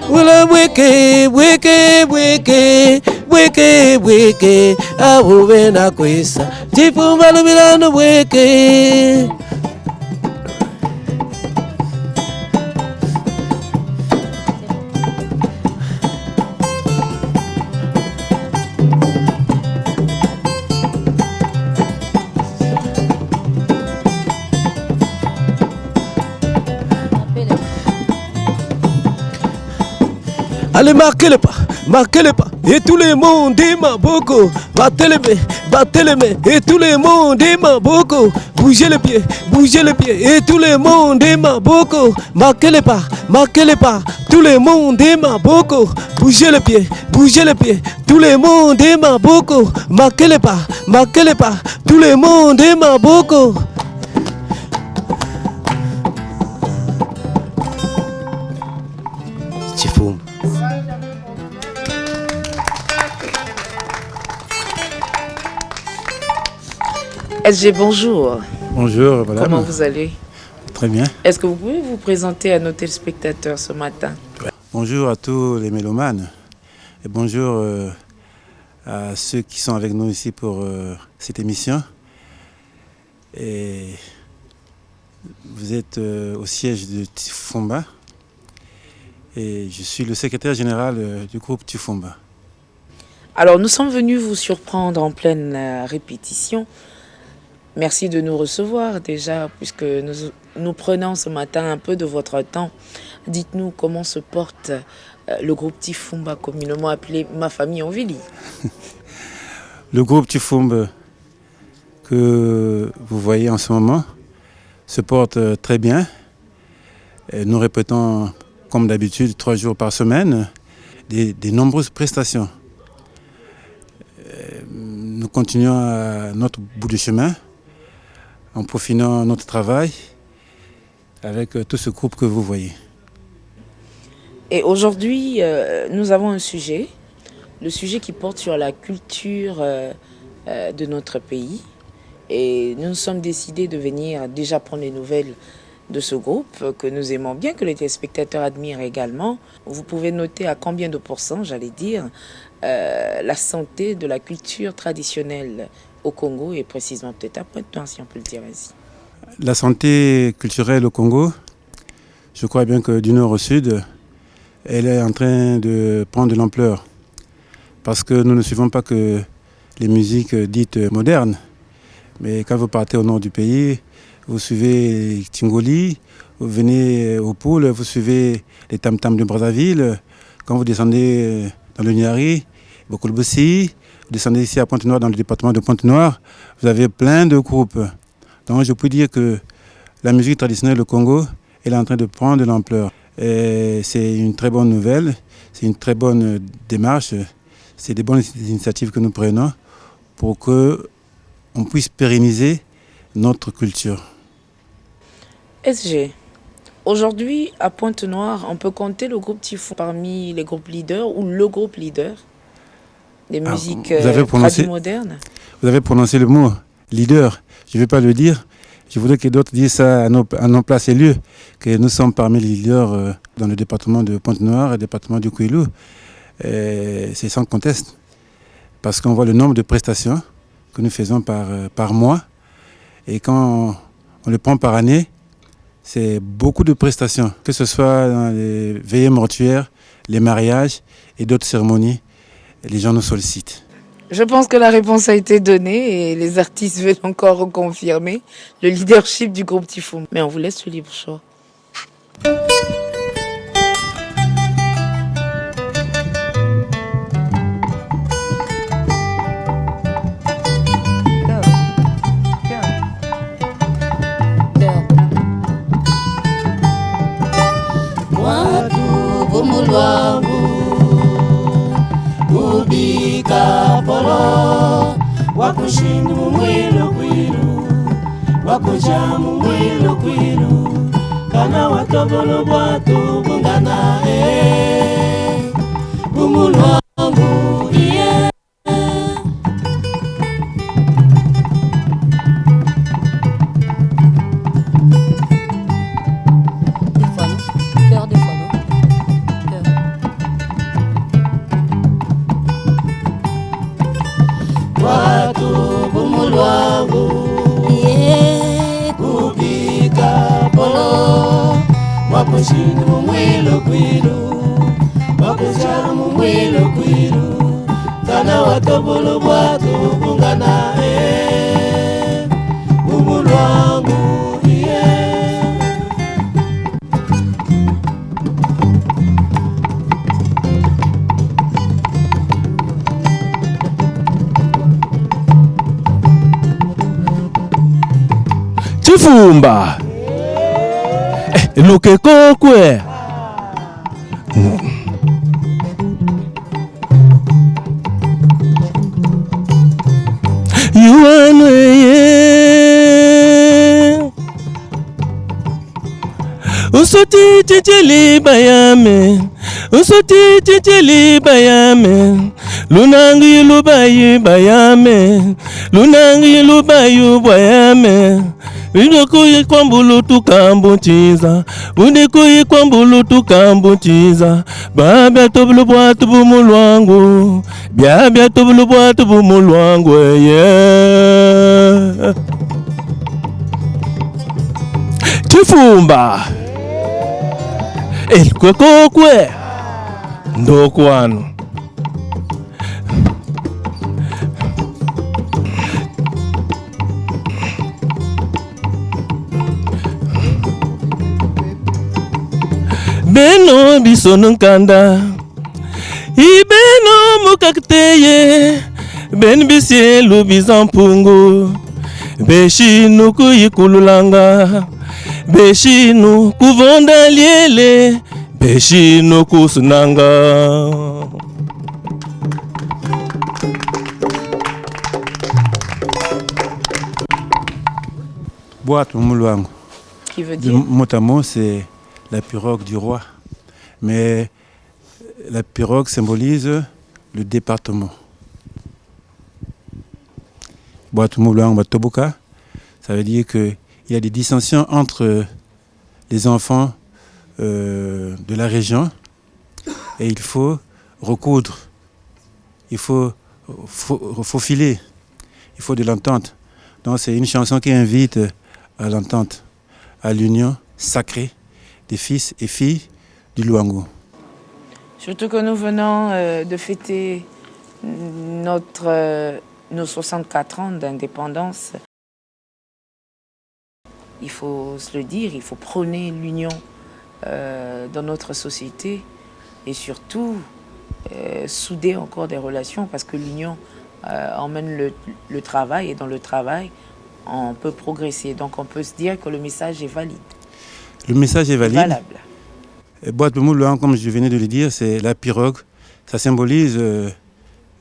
Ula bweke, bweke, bweke, bweke, bweke, abo bela kwisa. Tifumba lumilano bweke. Allez, marquez le pas, et tout le monde dit ma boko. Battez les mains, et tout le monde dit ma boko. Bougez les pieds, et tout le monde dit ma boko. Marquez le pas, tout le monde dit ma boko. Bougez les pieds, tout le monde dit ma boko. Marquez le pas, tout le monde dit ma boko. Tifumba.
SG, bonjour.
Bonjour, madame.
Comment vous allez?
Très bien.
Est-ce que vous pouvez vous présenter à nos téléspectateurs ce matin?
Bonjour à tous les mélomanes et bonjour à ceux qui sont avec nous ici pour cette émission. Et vous êtes au siège de Tifumba et je suis le secrétaire général du groupe Tifumba.
Alors, nous sommes venus vous surprendre en pleine répétition. Merci de nous recevoir déjà, puisque nous prenons ce matin un peu de votre temps. Dites-nous comment se porte le groupe Tifumba, communément appelé Ma Famille en Vili.
Le groupe Tifumba que vous voyez en ce moment se porte très bien. Et nous répétons comme d'habitude, 3 jours par semaine, des nombreuses prestations. Nous continuons à notre bout de chemin en peaufinant notre travail avec tout ce groupe que vous voyez.
Et aujourd'hui, nous avons un sujet, le sujet qui porte sur la culture de notre pays. Et nous nous sommes décidés de venir déjà prendre les nouvelles de ce groupe que nous aimons bien, que les téléspectateurs admirent également. Vous pouvez noter à combien de pourcents, j'allais dire, la santé de la culture traditionnelle au Congo et précisément peut-être à Pointe-Noire, si on peut le dire ainsi.
La santé culturelle au Congo, je crois bien que du nord au sud, elle est en train de prendre de l'ampleur. Parce que nous ne suivons pas que les musiques dites modernes. Mais quand vous partez au nord du pays, vous suivez Tingoli, vous venez au Poul, vous suivez les tam-tams de Brazzaville. Quand vous descendez dans le Niari, Bokolbossi, vous descendez ici à Pointe-Noire, dans le département de Pointe-Noire, vous avez plein de groupes. Donc je peux dire que la musique traditionnelle au Congo, elle est en train de prendre de l'ampleur. Et c'est une très bonne nouvelle, c'est une très bonne démarche, c'est des bonnes initiatives que nous prenons pour qu'on puisse pérenniser notre culture.
SG, aujourd'hui à Pointe-Noire, on peut compter le groupe Typhon parmi les groupes leaders ou le groupe leader des musiques modernes.
Vous avez prononcé le mot leader, je ne vais pas le dire. Je voudrais que d'autres disent ça à nos places et lieux, que nous sommes parmi les leaders dans le département de Pointe-Noire et le département du Kouilou. C'est sans conteste, parce qu'on voit le nombre de prestations que nous faisons par mois. Et quand on le prend par année, c'est beaucoup de prestations, que ce soit dans les veillées mortuaires, les mariages et d'autres cérémonies. Les gens nous sollicitent.
Je pense que la réponse a été donnée et les artistes veulent encore reconfirmer le leadership du groupe Typhon. Mais on vous laisse le libre choix.
Wakushindu mwilo kwilu, wakujamu mwilo kwilu, kana watobolo bwatu bungana bumulu wangu iye. Wakushindu mwilo kwilu, wakujamu mwilo kwilu, kana watobolo bwatu bungana bumulu wangu iye.
Chifumba Luke kokwe Yuanweye Usuti chichili bayame Usuti chichili bayame Lunangi lubayi bayame Lunangi lubayu bayame Udekuyi kwambulu tukambu chiza Udekuyi kwambulu tukambu chiza Babia tobulu bwatu bumulwangu Biabia tobulu bwatu bumulwangu yeah. Chifumba Kwe kokwe Ndokwanu Beno biso nkanda Ibeno mukakteye Ben bisye lubizampungu Beshinu kuyikululanga Beshinu kuvonda liele
Beshi no kusunanga.
Boîte Mouluango.
Qui veut dire
Mot à mot, c'est la pirogue du roi. Mais la pirogue symbolise le département. Boîte Mouluango Toboka, ça veut dire qu'il y a des dissensions entre les enfants de la région et il faut recoudre, il faut faufiler, il faut de l'entente. Donc c'est une chanson qui invite à l'entente, à l'union sacrée des fils et filles du Luango.
Surtout que nous venons de fêter nos 64 ans d'indépendance. Il faut se le dire, il faut prôner l'union dans notre société et surtout souder encore des relations parce que l'union emmène le travail et dans le travail, on peut progresser. Donc on peut se dire que le message est valide.
Le message est valide.
Valable.
Boîte de Mouluango, comme je venais de le dire, c'est la pirogue. Ça symbolise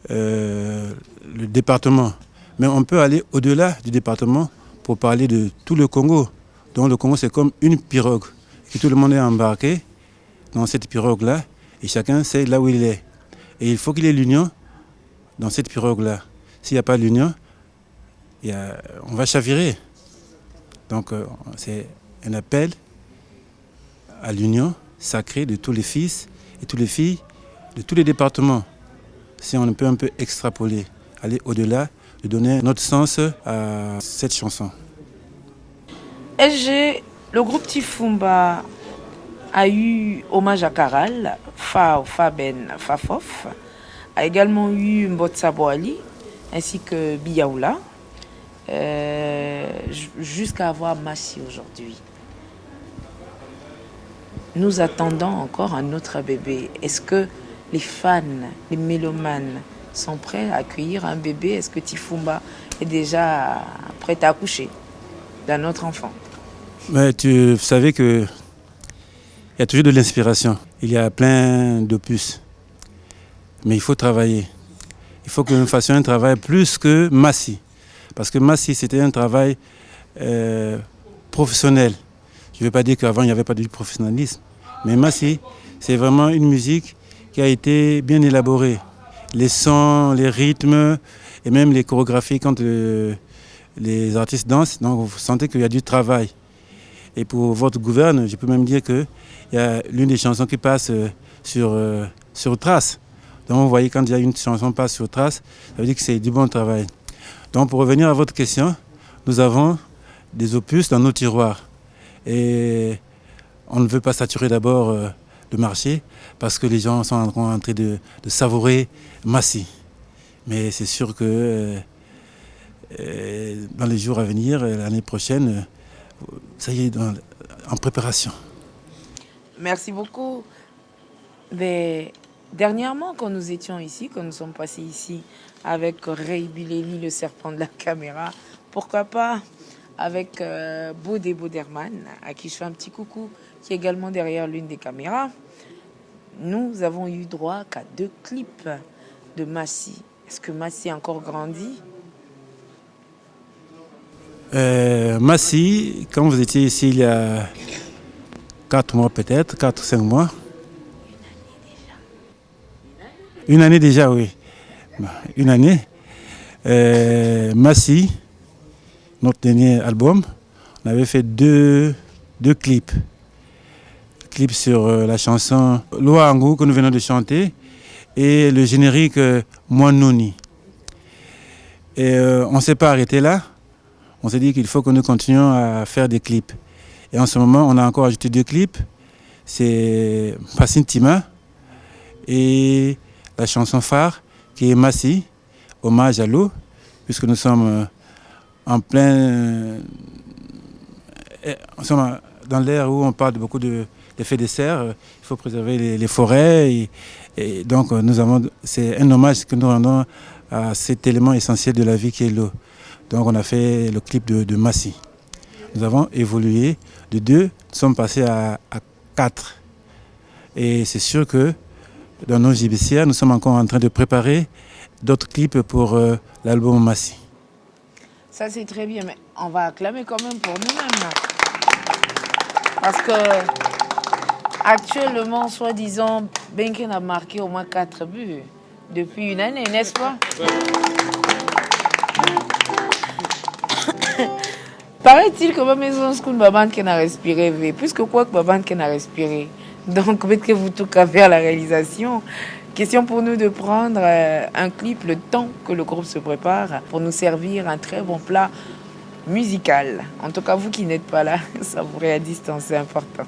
le département. Mais on peut aller au-delà du département pour parler de tout le Congo. Donc le Congo, c'est comme une pirogue. Et tout le monde est embarqué dans cette pirogue-là et chacun sait là où il est. Et il faut qu'il y ait l'union dans cette pirogue-là. S'il n'y a pas l'union, on va chavirer. Donc c'est un appel à l'union sacrée de tous les fils et toutes les filles de tous les départements. Si on peut un peu extrapoler, aller au-delà, de donner notre sens à cette chanson.
SG, le groupe Tifumba a eu hommage à Karal, Faben Fafof, a également eu Mbotsa Boali, ainsi que Biyaoula, jusqu'à avoir Massi aujourd'hui. Nous attendons encore un autre bébé. Est-ce que les fans, les mélomanes sont prêts à accueillir un bébé? Est-ce que Tifumba est déjà prêt à accoucher d'un autre enfant?
Mais tu savais qu'il y a toujours de l'inspiration. Il y a plein d'opus. Mais il faut travailler. Il faut que nous fassions un travail plus que Massi. Parce que Massi, c'était un travail professionnel. Je ne veux pas dire qu'avant, il n'y avait pas de professionnalisme. Mais Massi, c'est vraiment une musique qui a été bien élaborée. Les sons, les rythmes et même les chorégraphies quand les artistes dansent. Donc vous sentez qu'il y a du travail. Et pour votre gouverne, je peux même dire qu'il y a l'une des chansons qui passe sur trace. Donc vous voyez, quand il y a une chanson qui passe sur trace, ça veut dire que c'est du bon travail. Donc pour revenir à votre question, nous avons des opus dans nos tiroirs. Et on ne veut pas saturer d'abord le marché parce que les gens sont en train de savourer Massi. Mais c'est sûr que dans les jours à venir, l'année prochaine, ça y est, en préparation.
Merci beaucoup. Mais dernièrement, quand nous étions ici, quand nous sommes passés ici avec Ray Bileli, le serpent de la caméra, pourquoi pas avec Bodé Boderman, à qui je fais un petit coucou, qui est également derrière l'une des caméras, nous avons eu droit qu'à 2 clips de Massi. Est-ce que Massi a encore grandi?
Massi, quand vous étiez ici il y a 4 mois peut-être, 4-5 mois. Une année déjà, oui. Une année. Massi, notre dernier album, on avait fait deux clips. Clip sur la chanson Luango que nous venons de chanter et le générique Moinoni. Et on ne s'est pas arrêté là. On s'est dit qu'il faut que nous continuions à faire des clips. Et en ce moment, on a encore ajouté 2 clips. C'est Passine Tima et la chanson phare qui est Massi, hommage à l'eau, puisque nous sommes en plein... Nous sommes dans l'ère où on parle de beaucoup d'effets de serre. Il faut préserver les forêts. Et donc, c'est un hommage que nous rendons à cet élément essentiel de la vie qui est l'eau. Donc, on a fait le clip de Massi. Nous avons évolué de 2, nous sommes passés à 4. Et c'est sûr que dans nos JBCA, nous sommes encore en train de préparer d'autres clips pour l'album Massi.
Ça c'est très bien, mais on va acclamer quand même pour nous-mêmes. Parce que actuellement, soi-disant, Benken a marqué au moins 4 buts depuis une année, n'est-ce pas? Paraît-il que ma maison school Baban qui a respiré, puisque quoi que Baban qui a respiré. Donc mettez-vous tout qu'à faire la réalisation. Question pour nous de prendre un clip le temps que le groupe se prépare pour nous servir un très bon plat musical. En tout cas, vous qui n'êtes pas là, savourer à distance, c'est important.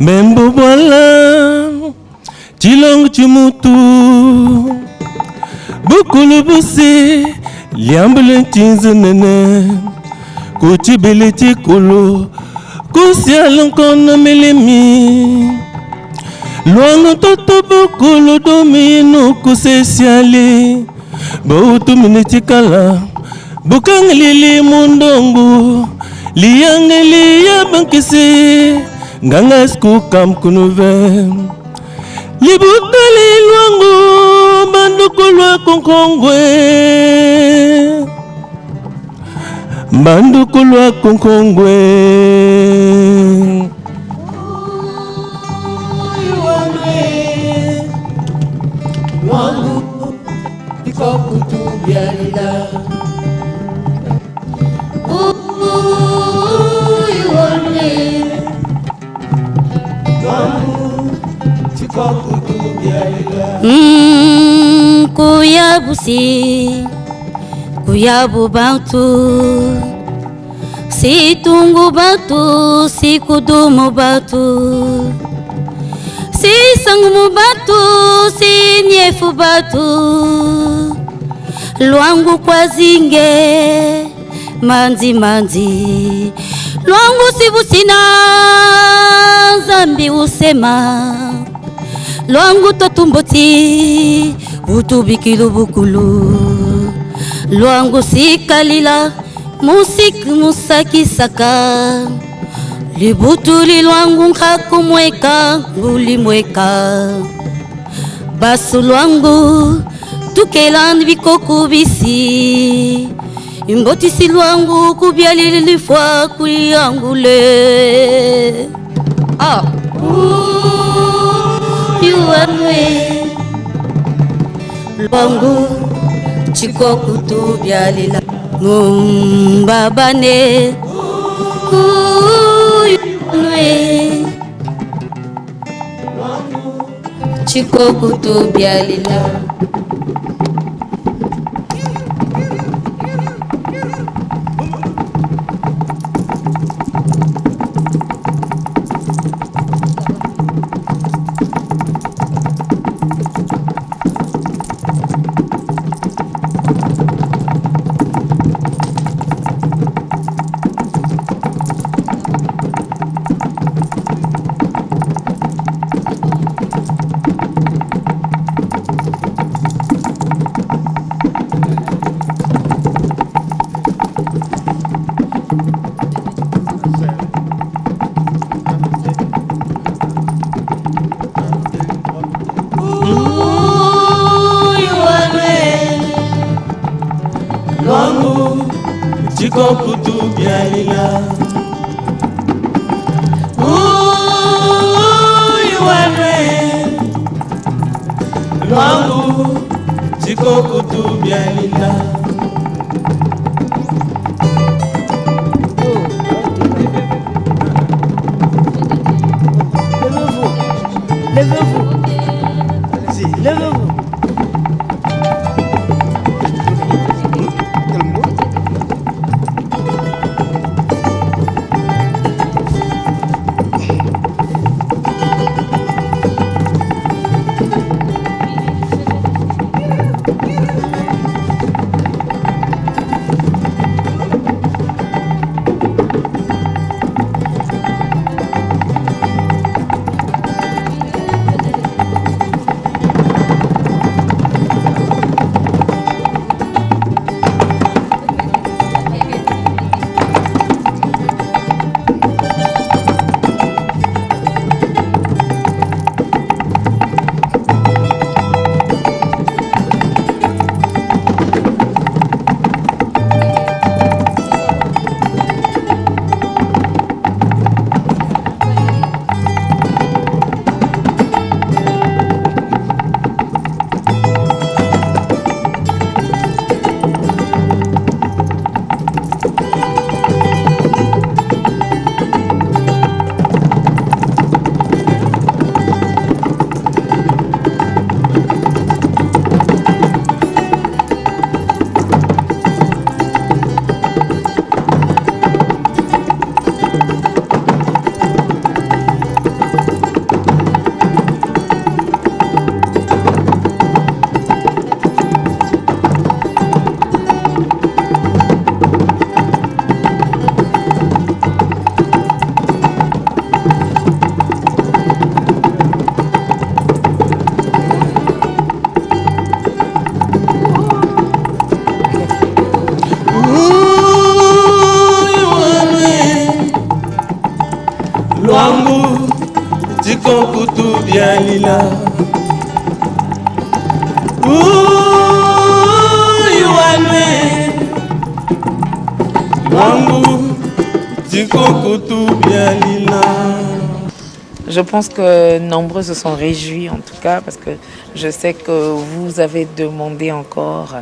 Membo bola Chilong chumutu Bukulu busi Liambelen chinzu nene kutibele tikolo kusia lonkono melemi luango toto bokolo domino kusesiali bautu minetikala bukangilili mundongo liyangeli ya bankisi nganga sku kam kunuve libutali luango bandukulwa konkongwe bandukulwa konkongwe
Kuyabusi Kuyabu bantu Si tungu bantu Si kudumu bantu Si sangumu bantu Si nyefu bantu Luangu kwa zinge Manzi manzi Luangu sibusina Zambi usema Luangu totumboti Utubikilu bukulu Luangu sikalila Musik musaki saka Libutuli luangu nkaku mweka Nguli mweka Basu luangu Tukelandi bikoku bisi Imboti si luangu kubialili lifwa kuliangule Ah Yuanwe Luangu chikoku tubialila Mumbabane Yuanwe Chikoku tubialila
Chikoku tubialila Yuanwe Luangu Chikoku tubialila
Levez-vous. Allez-y, levez-vous.
Chikokutu bialila Yuanwe Wangu Chikokutu bialila.
Je pense que nombreux se sont réjouis en tout cas parce que je sais que vous avez demandé encore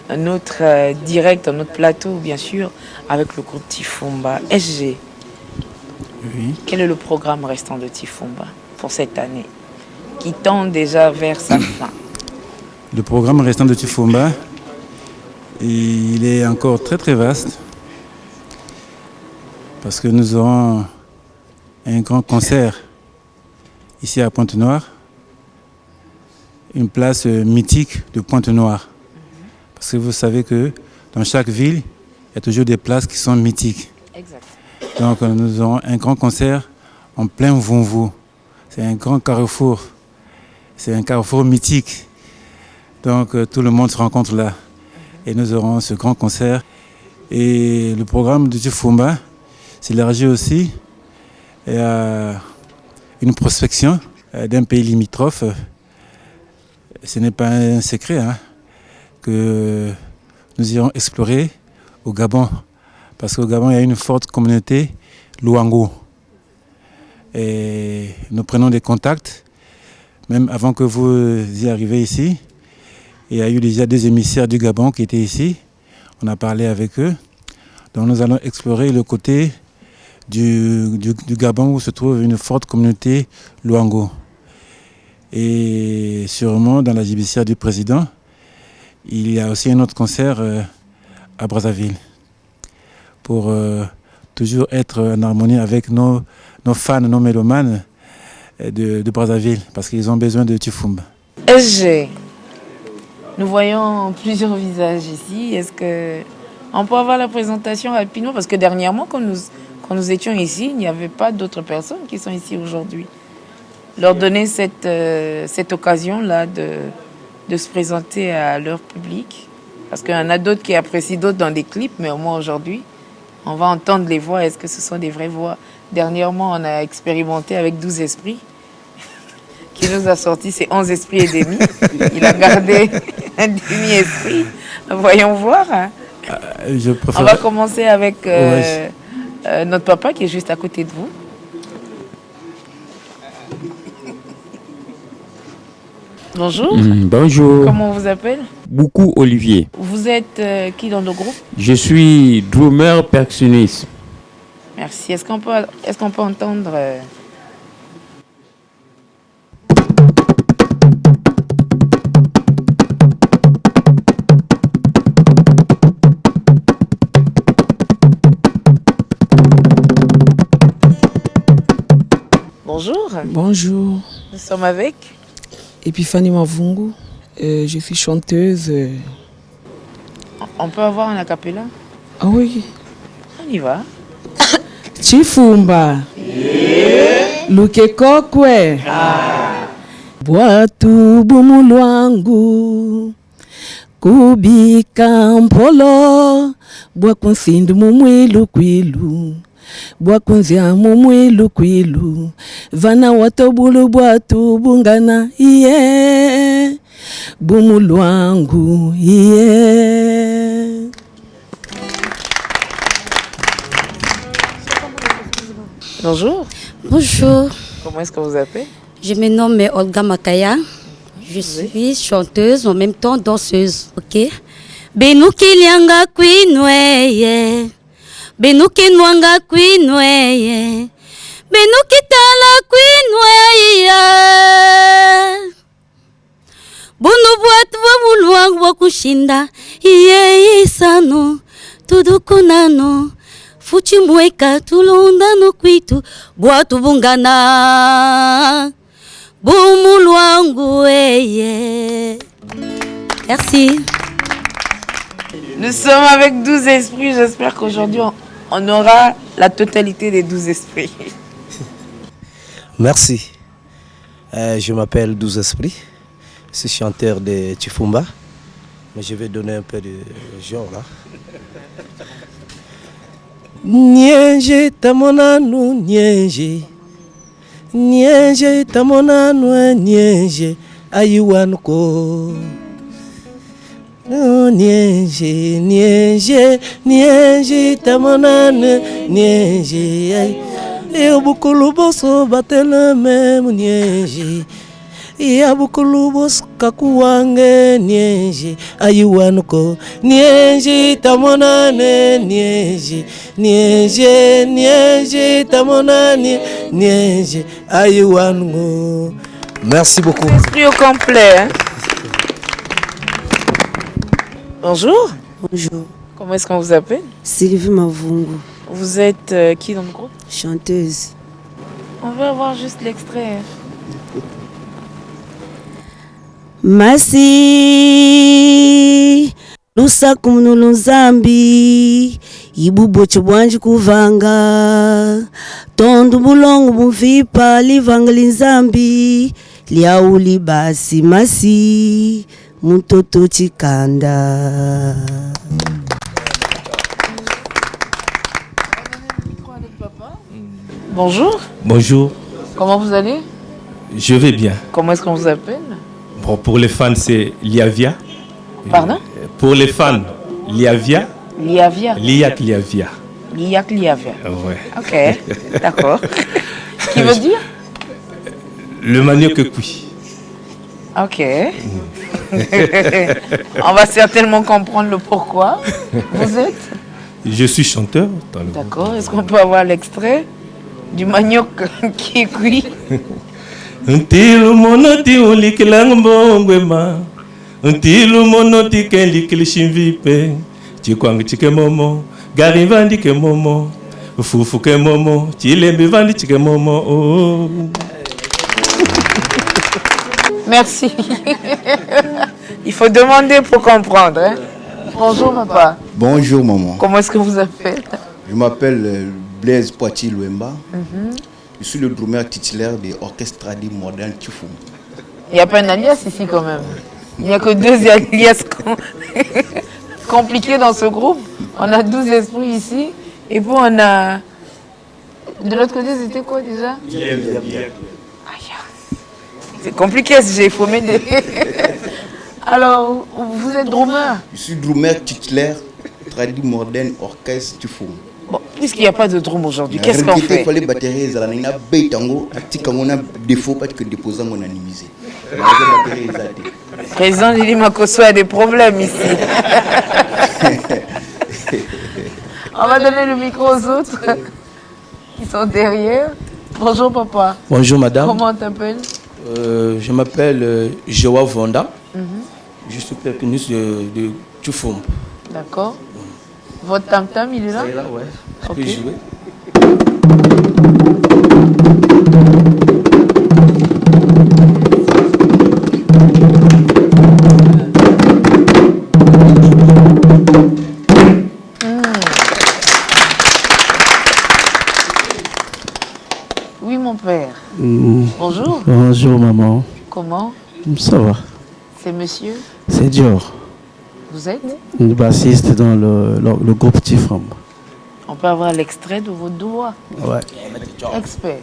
un autre direct, un autre plateau bien sûr avec le groupe Tifumba. SG,
Oui.
quel est le programme restant de Tifumba pour cette année qui tend déjà vers sa fin?
Le programme restant de Tifumba, il est encore très très vaste parce que nous aurons un grand concert ici à Pointe-Noire, une place mythique de Pointe-Noire. Parce que vous savez que dans chaque ville, il y a toujours des places qui sont mythiques.
Exact.
Donc nous aurons un grand concert en plein Vunvu. C'est un grand carrefour. C'est un carrefour mythique. Donc tout le monde se rencontre là. Et nous aurons ce grand concert. Et le programme de Tifumba s'élargit aussi à une prospection d'un pays limitrophe. Ce n'est pas un secret que nous irons explorer au Gabon. Parce qu'au Gabon, il y a une forte communauté Luango. Et nous prenons des contacts, même avant que vous y arriviez ici. Il y a eu déjà des émissaires du Gabon qui étaient ici. On a parlé avec eux. Donc nous allons explorer le côté du Gabon où se trouve une forte communauté Luango. Et sûrement dans la judiciaire du président, il y a aussi un autre concert à Brazzaville pour toujours être en harmonie avec nos fans, nos mélomanes de Brazzaville parce qu'ils ont besoin de Tifumba.
SG, nous voyons plusieurs visages ici. Est-ce qu'on peut avoir la présentation rapidement? Parce que dernièrement, quand nous étions ici, il n'y avait pas d'autres personnes qui sont ici aujourd'hui. Leur donner cette occasion-là de se présenter à leur public. Parce qu'il y en a d'autres qui apprécient d'autres dans des clips, mais au moins aujourd'hui, on va entendre les voix. Est-ce que ce sont des vraies voix? Dernièrement, on a expérimenté avec 12 esprits, qui nous a sorti ces 11 esprits et demi. Il a gardé un demi-esprit. Voyons voir. On va commencer avec notre papa qui est juste à côté de vous. Bonjour.
Bonjour.
Comment on vous appelle?
Beaucoup Olivier.
Vous êtes qui dans le groupe?
Je suis drummer percussionniste.
Merci. Est-ce qu'on peut entendre Bonjour.
Bonjour.
Nous sommes avec
Epiphanie Mavungu. Je suis chanteuse.
On peut avoir un acapella?
Ah oui.
On y va.
Tifumba. Luke kokwe. Bwatu bumulwangu. Kubika mpolo. Bwakunsindu mumwilu kwilu. Bwakunzia mumwilu kwilu. Vana watobulu bwatu bungana iye. Bumulwangu iye.
Bonjour.
Bonjour.
Comment est-ce que vous appelez?
Je me nomme Olga Makaya. Je suis chanteuse, en même temps danseuse. Ok? Benuki lianga kwinweye. Benuki nwanga kwinweye. Benuki tala kwinweye. Bunu bwatu wabuluangu wakushinda. Iye isano. Tudukunano. Fuchi mweka tulunda no kwitu. Bwatu bungana. Bumulwangu eye. Merci.
Nous sommes avec 12 esprits. J'espère qu'aujourd'hui, on aura la totalité des 12 esprits.
Merci. Je m'appelle 12 esprits. Je suis chanteur de Tifumba. Mais je vais donner un peu de genre là. Nyenje tamonanu nyenje. Nienje tamonano nienje ayuanko. No nienje nienje nienje tamonano nienje ay. Eu bukulu boso batele mem nienje. Ia bukulu bos kakuange nienje ayuanko. Nienje tamonane nienje nienje nienje tamonane nienje ayuanko. Merci beaucoup.
Esprit au complet. Hein? Bonjour.
Bonjour.
Comment est-ce qu'on vous appelle?
Sylvie Mavungu.
Vous êtes qui dans le groupe?
Chanteuse.
On veut avoir juste l'extrait.
Masi lusaku mnulu nzambi ibubo chibwanji kuvanga tondu bulongo muvipa livanga linzambi liauli basi masi mutoto chikanda.
Bonjour.
Bonjour.
Comment vous allez?
Je vais bien.
Comment est-ce qu'on vous appelle?
Bon, pour les fans, c'est Liavia.
Pardon?
Pour les fans, Liavia.
Liavia.
Liak Liavia.
Liak Liavia.
Ouais.
Ok, d'accord. Qui veut dire?
Le manioc cuit.
Ok. On va certainement comprendre le pourquoi. Vous êtes?
Je suis chanteur.
D'accord. Est-ce qu'on peut avoir l'extrait du manioc qui est cuit?
Untilu monoti ulikilangbongwema. Untilu monoti kenlikilishimvipe. Chikwang chike momo. Gari vandi ke momo. Fufu ke momo. Chilembi vandi chike momo. Oh.
Merci. Il faut demander pour comprendre. Hein? Bonjour papa.
Bonjour maman.
Comment est-ce que vous appelez?
Je m'appelle Blaise Poitier Luemba. Je suis le drummer titulaire de l'orchestre tradit moderne Tufum.
Il n'y a pas un alias ici quand même. Il n'y a que 2 alias compliqués dans ce groupe. On a 12 esprits ici. Et puis on a... De l'autre côté, c'était quoi déjà? C'est compliqué si j'ai faut m'aider. Alors, vous êtes drummer?
Je suis drummer titulaire tradit moderne orchestre Tufum.
Bon, puisqu'il n'y a pas de drum aujourd'hui, qu'est-ce qu'on fait?
Il faut les batteries, on a défaut parce que déposant on a animisé.
Président Lili Makosso a des problèmes ici. On va donner le micro aux autres qui sont derrière. Bonjour papa.
Bonjour madame.
Comment on t'appelle?
Je m'appelle Joa Vonda. Je suis percussionniste de Tufum.
D'accord. Votre tam-tam, il est là?
Il est là, ouais. Je peux jouer.
Oui, mon père. Bonjour.
Bonjour, maman.
Comment?
Ça va.
C'est monsieur?
C'est Dior.
Vous êtes?
Une bassiste dans le groupe Tifram.
On peut avoir l'extrait de vos doigts.
Ouais.
Expert.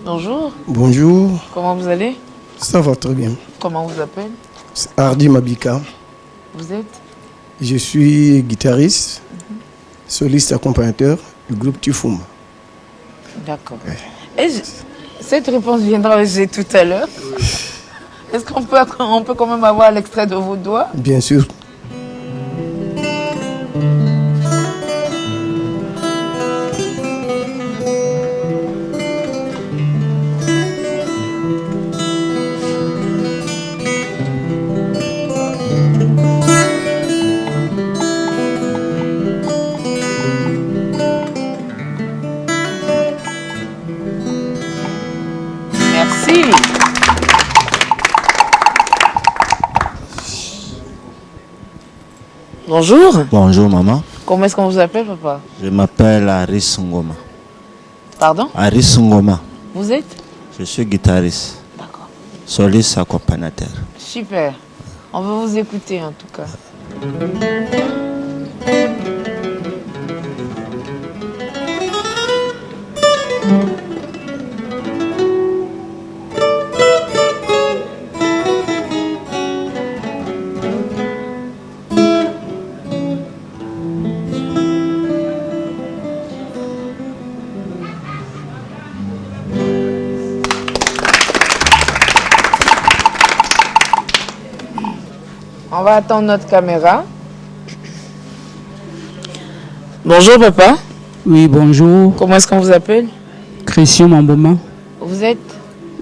Bonjour.
Bonjour.
Comment vous allez?
Ça va très bien.
Comment vous appelez?
C'est Hardy Mabika.
Vous êtes?
Je suis guitariste, soliste accompagnateur du groupe Tifum.
D'accord. Et cette réponse viendra tout à l'heure. Est-ce qu'on peut quand même avoir l'extrait de vos doigts?
Bien sûr.
Merci. Bonjour.
Bonjour maman.
Comment est-ce qu'on vous appelle, papa?
Je m'appelle Aris Ngoma.
Pardon?
Aris Ngoma.
Vous êtes?
Je suis guitariste.
D'accord.
Soliste accompagnateur.
Super. On va vous écouter en tout cas. On va attendre notre caméra. Bonjour papa.
Oui, bonjour.
Comment est-ce qu'on vous appelle?
Christian Mamboma.
Vous êtes?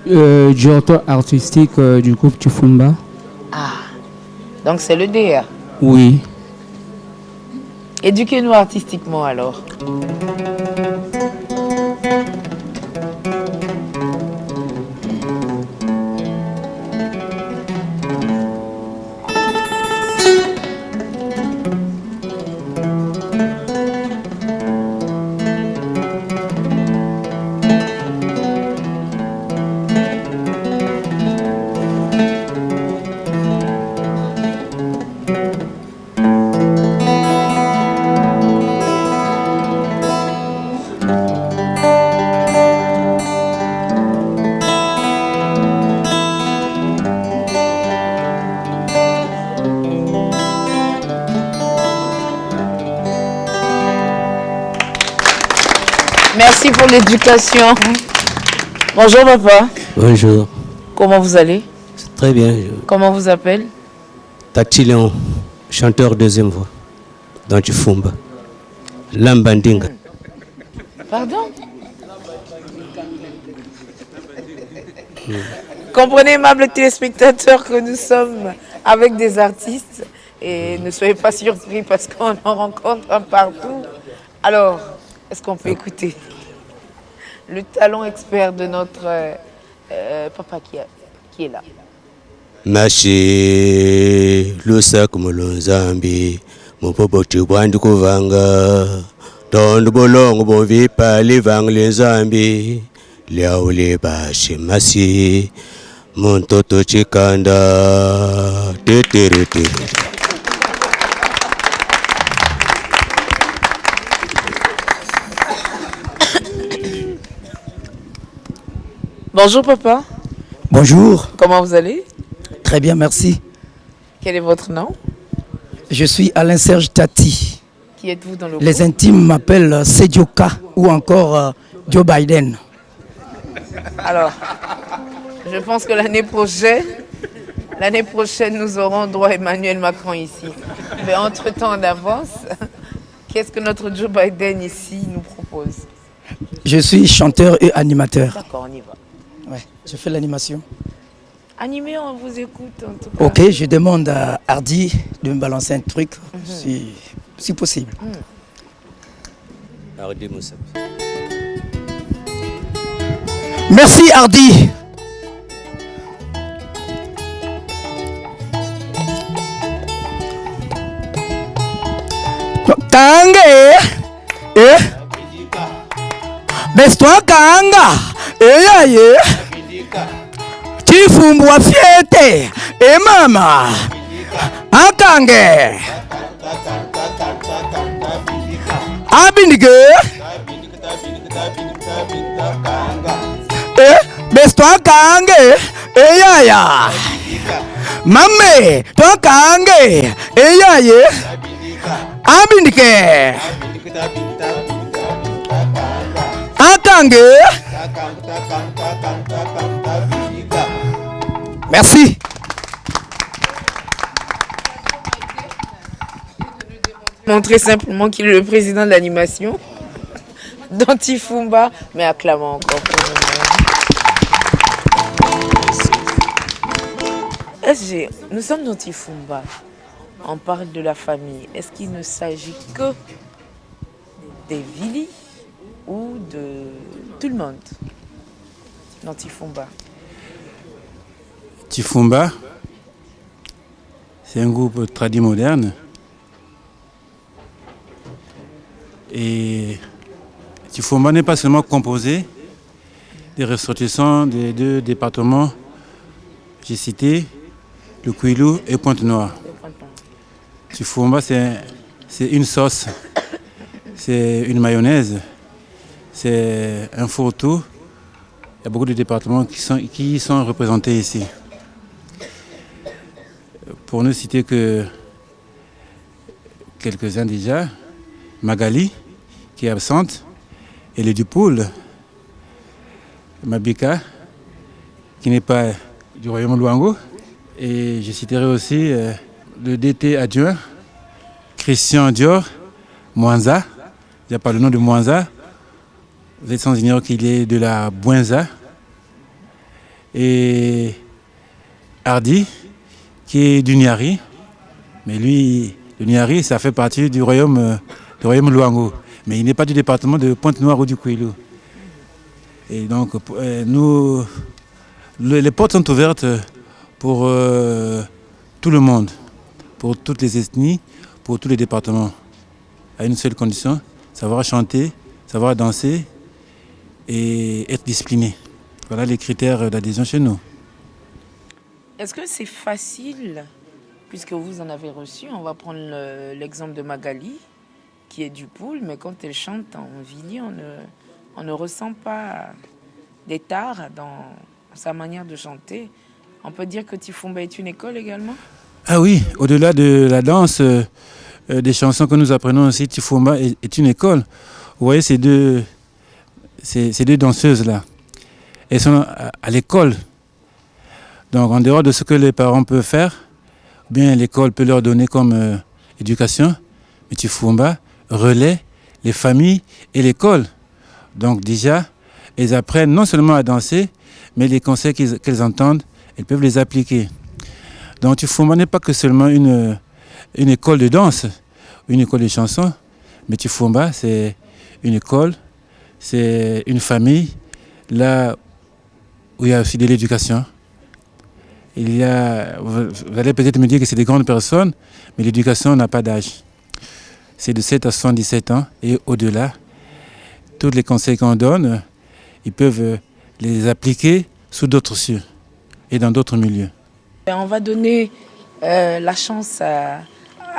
Directeur artistique du groupe Tifumba.
Ah, donc c'est le DA.
Oui.
Éduquez-nous artistiquement alors. Merci pour l'éducation. Bonjour papa.
Bonjour.
Comment vous allez?
Très bien.
Comment vous appelez?
Tati Léon, chanteur deuxième voix dans Tifumba. Lambandinga.
Pardon? Comprenez, aimables téléspectateurs, que nous sommes avec des artistes et ne soyez pas surpris parce qu'on en rencontre un partout. Alors, est-ce qu'on peut écouter le talent expert de notre papa qui est là?
Mashi lusa kumulunzambi mupopo chibwandi kuvanga tondo bolongo bovipa livang lenzambi liaule bashi masi muntoto chikanda teterete.
Bonjour papa.
Bonjour.
Comment vous allez?
Très bien, merci.
Quel est votre nom?
Je suis Alain Serge Tati.
Qui êtes-vous dans le
Les
groupe?
intimes m'appellent Sedioka ou encore Joe Biden.
Alors, je pense que l'année prochaine, nous aurons droit à Emmanuel Macron ici. Mais entre-temps, d'avance, qu'est-ce que notre Joe Biden ici nous propose?
Je suis chanteur et animateur.
D'accord, on y va.
Ouais, je fais l'animation.
Animé, on vous écoute en tout cas.
Ok, je demande à Hardy de me balancer un truc, si possible.
Hardy Moussa.
Merci Hardy. Kange, Bestoi Kanga, Tifumba fiete, mama, Akange, Abindige, Bestoi Kange, yaya, Mame, toi Kange, yaye, Abindige. Akange. Merci.
Montrer simplement qu'il est le président de l'animation dans Tifumba, mais acclamons encore pour nous. SG, nous sommes dans Tifumba. On parle de la famille. Est-ce qu'il ne s'agit que des Vili ou de tout le monde dans Tifumba?
Tifumba, c'est un groupe tradi moderne Et Tifumba n'est pas seulement composé des ressortissants des 2 départements, j'ai cité le Kouilou et Pointe-Noire. Tifumba, c'est une sauce, c'est une mayonnaise, c'est un fourre-tout. Il y a beaucoup de départements qui sont représentés ici. Pour ne citer que quelques-uns déjà, Magali, qui est absente, et le Dupoul, Mabika, qui n'est pas du royaume Luango. Et je citerai aussi le DT adjoint, Christian Dior, Mwanza. Il n'y a pas le nom de Mwanza. Vous êtes sans ignorer qu'il est de la Bouenza. Et Hardy, qui est du Niari. Mais lui, le Niari, ça fait partie du royaume Luango. Mais il n'est pas du département de Pointe-Noire ou du Kouilou. Et donc, les portes sont ouvertes pour tout le monde, pour toutes les ethnies, pour tous les départements. À une seule condition, savoir chanter, savoir danser et être discipliné. Voilà les critères d'adhésion chez nous.
Est-ce que c'est facile, puisque vous en avez reçu, on va prendre l'exemple de Magali, qui est du Poul, mais quand elle chante en Vili, on ne ressent pas des tares dans sa manière de chanter. On peut dire que Tifumba est une école également?
Ah oui, au-delà de la danse, des chansons que nous apprenons aussi, Tifumba est une école. Vous voyez ces deux danseuses-là, elles sont à l'école. Donc en dehors de ce que les parents peuvent faire, bien l'école peut leur donner comme éducation, mais Tifumba relaie les familles et l'école. Donc déjà, elles apprennent non seulement à danser, mais les conseils qu'elles entendent, elles peuvent les appliquer. Donc Tifumba n'est pas que seulement une école de danse, une école de chansons, mais Tifumba c'est une école, c'est une famille, là où il y a aussi de l'éducation. Vous allez peut-être me dire que c'est des grandes personnes, mais l'éducation n'a pas d'âge. C'est de 7 à 77 ans et au-delà. Tous les conseils qu'on donne, ils peuvent les appliquer sous d'autres cieux et dans d'autres milieux.
On va donner la chance à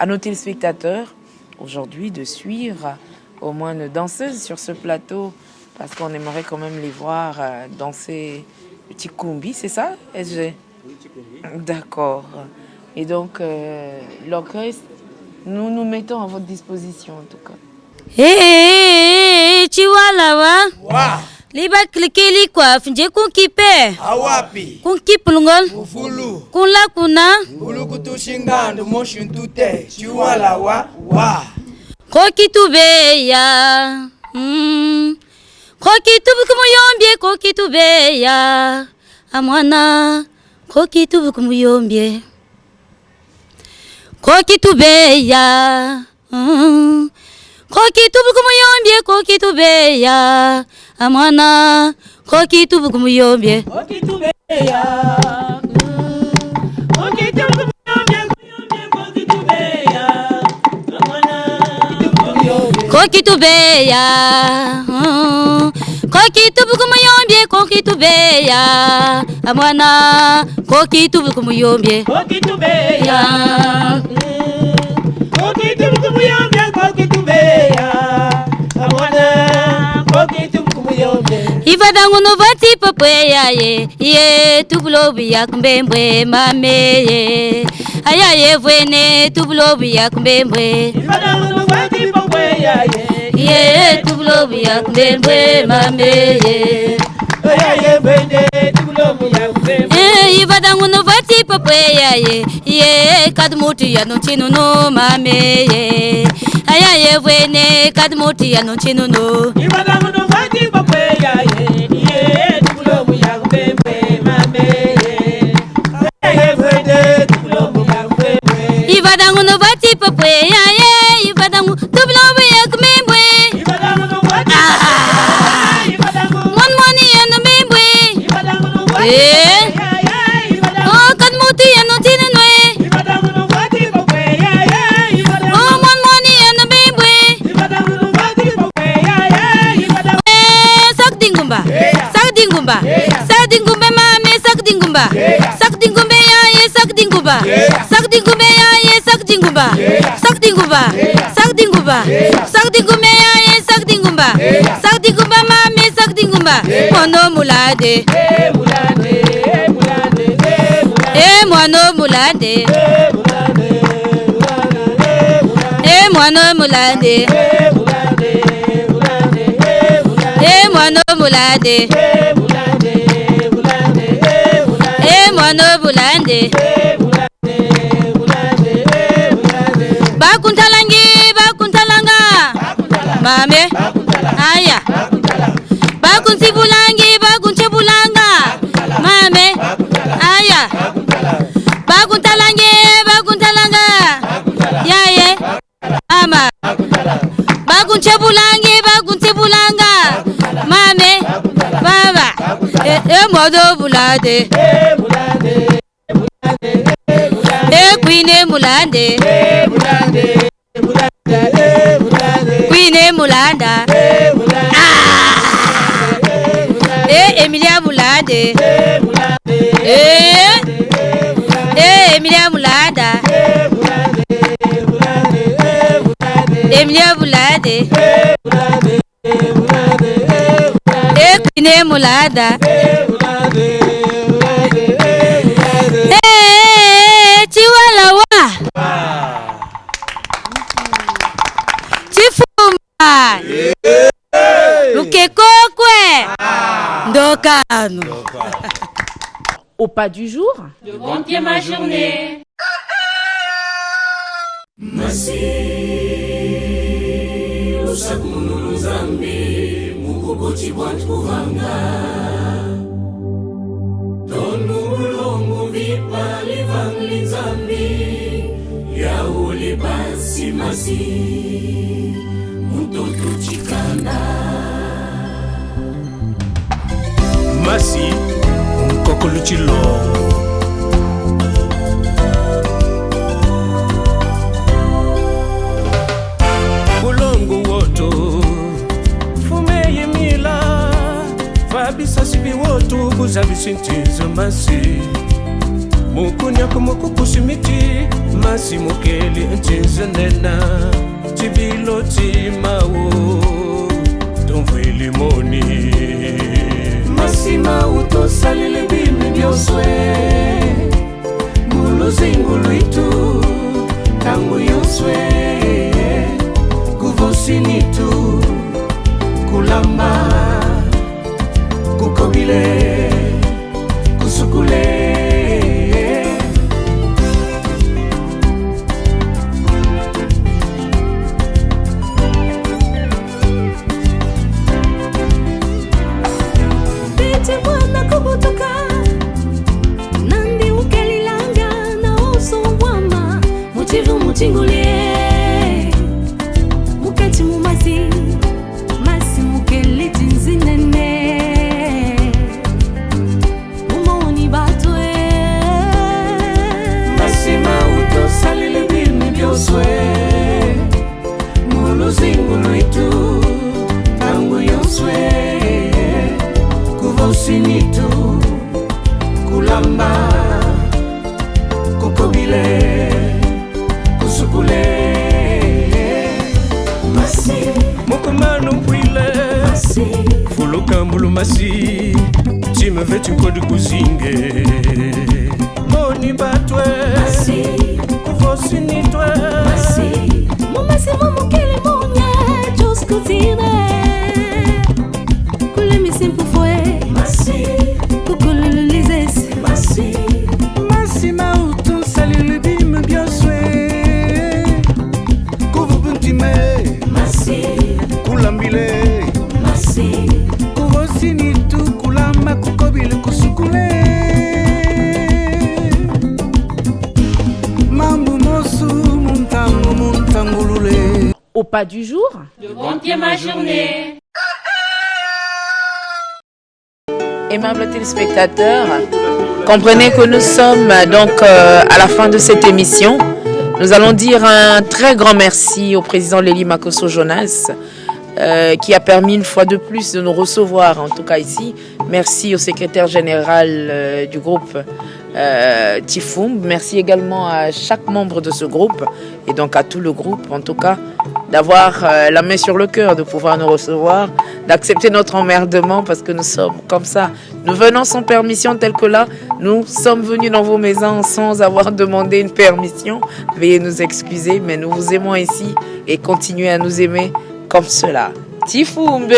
nos téléspectateurs aujourd'hui de suivre au moins une danseuse sur ce plateau parce qu'on aimerait quand même les voir danser le Tikumbi, c'est ça, SG? Oui, Tikumbi. D'accord. Et donc, l'orchestre, nous nous mettons à votre disposition en tout cas.
Hey, Chihuahua. Wa. Liba klikili kwa finje kunkipe.
Awapi.
Kunkipulungol.
Ufulu.
Kunla kuna.
Ulukutushingando moshintute. Chihuahua. Wa.
Kokitubeya. Kokitubukumuyombe kokitubeya. Amwana. Kokitubukumuyombe. Kokitubeya. Kokitubukumuyombe kokitubeya. Amwana kokitubukumuyombe.
Kokitubeya.
Kokitubeya. Kokitubukumuyombe kokitubeya. Amwana kokitubukumuyombe.
Kokitubeya. Kokitubukumuyombe kokitubeya. Amwana kokitubukumuyombe.
Ivadangu no vati papweya ye tubulobi ya kumbembwe mame ye aya ye vwene tubulobi ya kumbembwe.
Ivadangu no vati papweya
ye tubulobi ya kumbembwe mame ye
aya ye vwene tubulobi ya kumbembwe.
Ivadangu no vati papweya ye kadmuti ya no chinu no mame ye aya ye vwene kadmuti ya no chinu no.
Ivadangu no vati papweya ye tubulobi ya kumbembwe mame ye aya ye vwene tubulobi ya kumbembwe.
Ivadangu no vati papweya ye ivadangu tubulobi ya kumbembwe.
Ivadangu no vati
One money and a membwe. Oh, kadmuti ya no tinenwe. Oh, one money and a membwe. Sakdingume yaye sakdingumba. Sakdingumba. Sakdingumba. Sakdingume yaye sakdingumba. Sakdingumba mami sakdingumba. Mono mulade. Mono mulade. Mono mulade. Mono mulade. Mono bulande. Bakuntalangi, bakuntalanga. Mame, aya. Bakuntibulangi, bakuntebulanga. Mame, aya. Bakuntalangi, bakuntalanga. Yaye, ama. Bakuntebulangi, bakuntebulanga. Mame, baba. Mono bulande. Queen Mulande, Queen Mulanda, Emilia Mulande, Emilia Mulanda, Emilia Mulande, Queen Mulanda. Chiwalawa Chifuma Lukekokwe Ndokano.
Au pas du jour,
Le bon Dieu ma journée.
Masi Usakumunu Zambi Mukuboti Bwantuvanga Donu Mulongo Vipa Livangli Zambi Yaule Basi Masi Mutoto Chikanda
Masi Mkokolu Chilongo Bisasibi wotu kuzabisintiza masi Mukunyako mukukusimiti Masi mukeli ntinza nena Tibilo timawo Donvwe limoni
Masi mauto salile bimi bioswe Ngulu zingulu itu Tangu yoswe Kuvosinitu Kulamba Kukobile, kusukule
Biti mwana kubutuka Nandi ukelilanga na oso wama Muchivu muchingulie Mukati mumasi Masi mukeli tinzinene
Muluzingulu itu Tangu yoswe Kuvosinitu Kulamba Kukobile Kusukule Masi
Mokomano mpwile
Masi
Fulokambulu masi Time veti mkodi kuzinge Moni batwe
Masi
Kuvosinitwe
Masi
Mumasi mumukele munya Joskutire Kule misimpu fwe
Masi
Kukululizes
Masi
Masi mautu salile bime bioswe Kuvubuntime
Masi
Kulambile
Masi
Kuvosinitu kulamba kukobile kusukule Mambu mosu muntangu muntangulule.
Au pas du jour,
Le bon Dieu ma journée.
aimables téléspectateurs, comprenez que nous sommes donc à la fin de cette émission. Nous allons dire un très grand merci au président Lélie Makosso Jonas qui a permis une fois de plus de nous recevoir, en tout cas ici. Merci au secrétaire général du groupe Tifum. Merci également à chaque membre de ce groupe et donc à tout le groupe en tout cas d'avoir la main sur le cœur, de pouvoir nous recevoir, d'accepter notre emmerdement parce que nous sommes comme ça. Nous venons sans permission tel que là, nous sommes venus dans vos maisons sans avoir demandé une permission. Veuillez nous excuser, mais nous vous aimons ici et continuez à nous aimer comme cela. Tifumbe!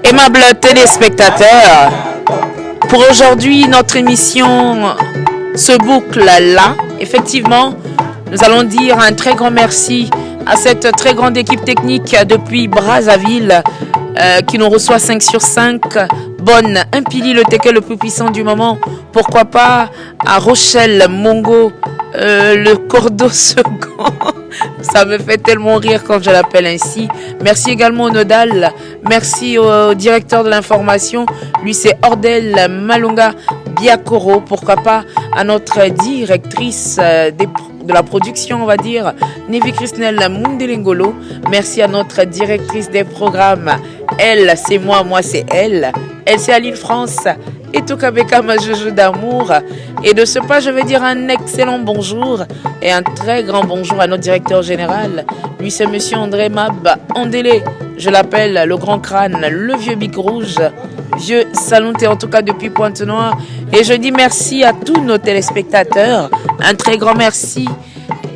Aimables téléspectateurs, pour aujourd'hui, notre émission se boucle là. Effectivement, nous allons dire un très grand merci à cette très grande équipe technique depuis Brazzaville qui nous reçoit 5 sur 5. Bonne, Impili, le tequet le plus puissant du moment. Pourquoi pas à Rochelle Mongo, le cordeau second. Ça me fait tellement rire quand je l'appelle ainsi. Merci également au Nodal. Merci au directeur de l'information. Lui, c'est Ordel Malunga Biakoro. Pourquoi pas à notre directrice de la production, on va dire, Nevi Krisnel Mundelengolo. Merci à notre directrice des programmes. Elle, c'est moi c'est elle. Elle, c'est à l'Île-France. Et Tokabeka, ma joujou d'amour. Et de ce pas, je vais dire un excellent bonjour et un très grand bonjour à notre directeur général. Lui, c'est monsieur André Mab Andélé. Je l'appelle le grand crâne, le vieux bic rouge, vieux salonté en tout cas depuis Pointe-Noire. Et je dis merci à tous nos téléspectateurs. Un très grand merci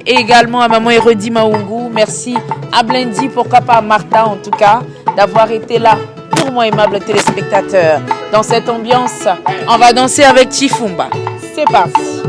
également à maman Erodi Maungu. Merci à Blendi, pourquoi pas à Martha en tout cas, d'avoir été là. Pour moi, aimables téléspectateurs, dans cette ambiance, on va danser avec Tifumba. C'est parti.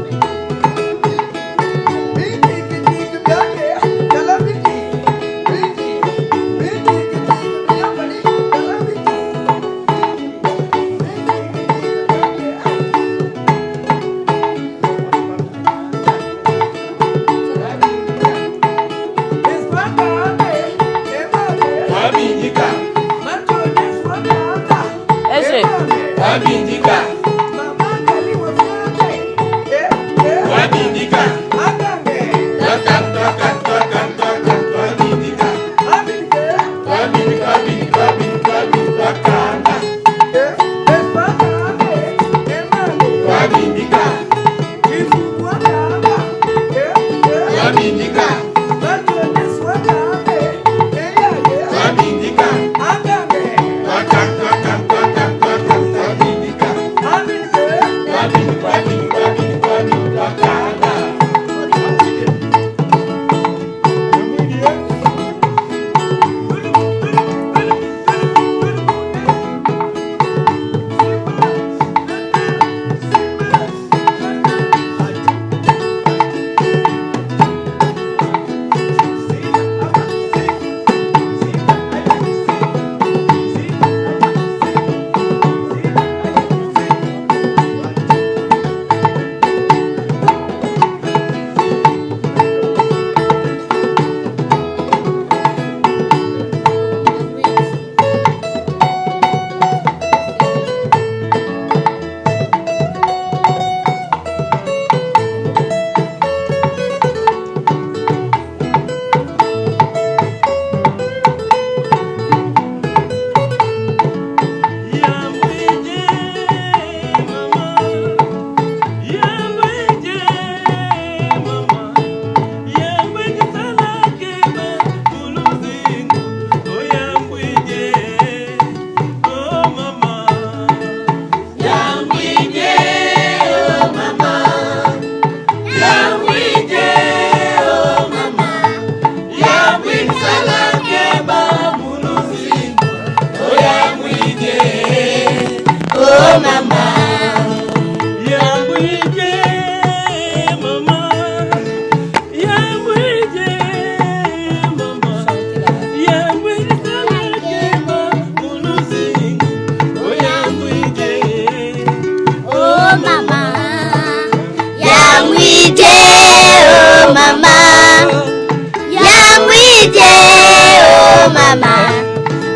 mama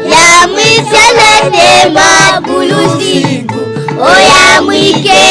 ya mwisele tema bulusiku oya mwike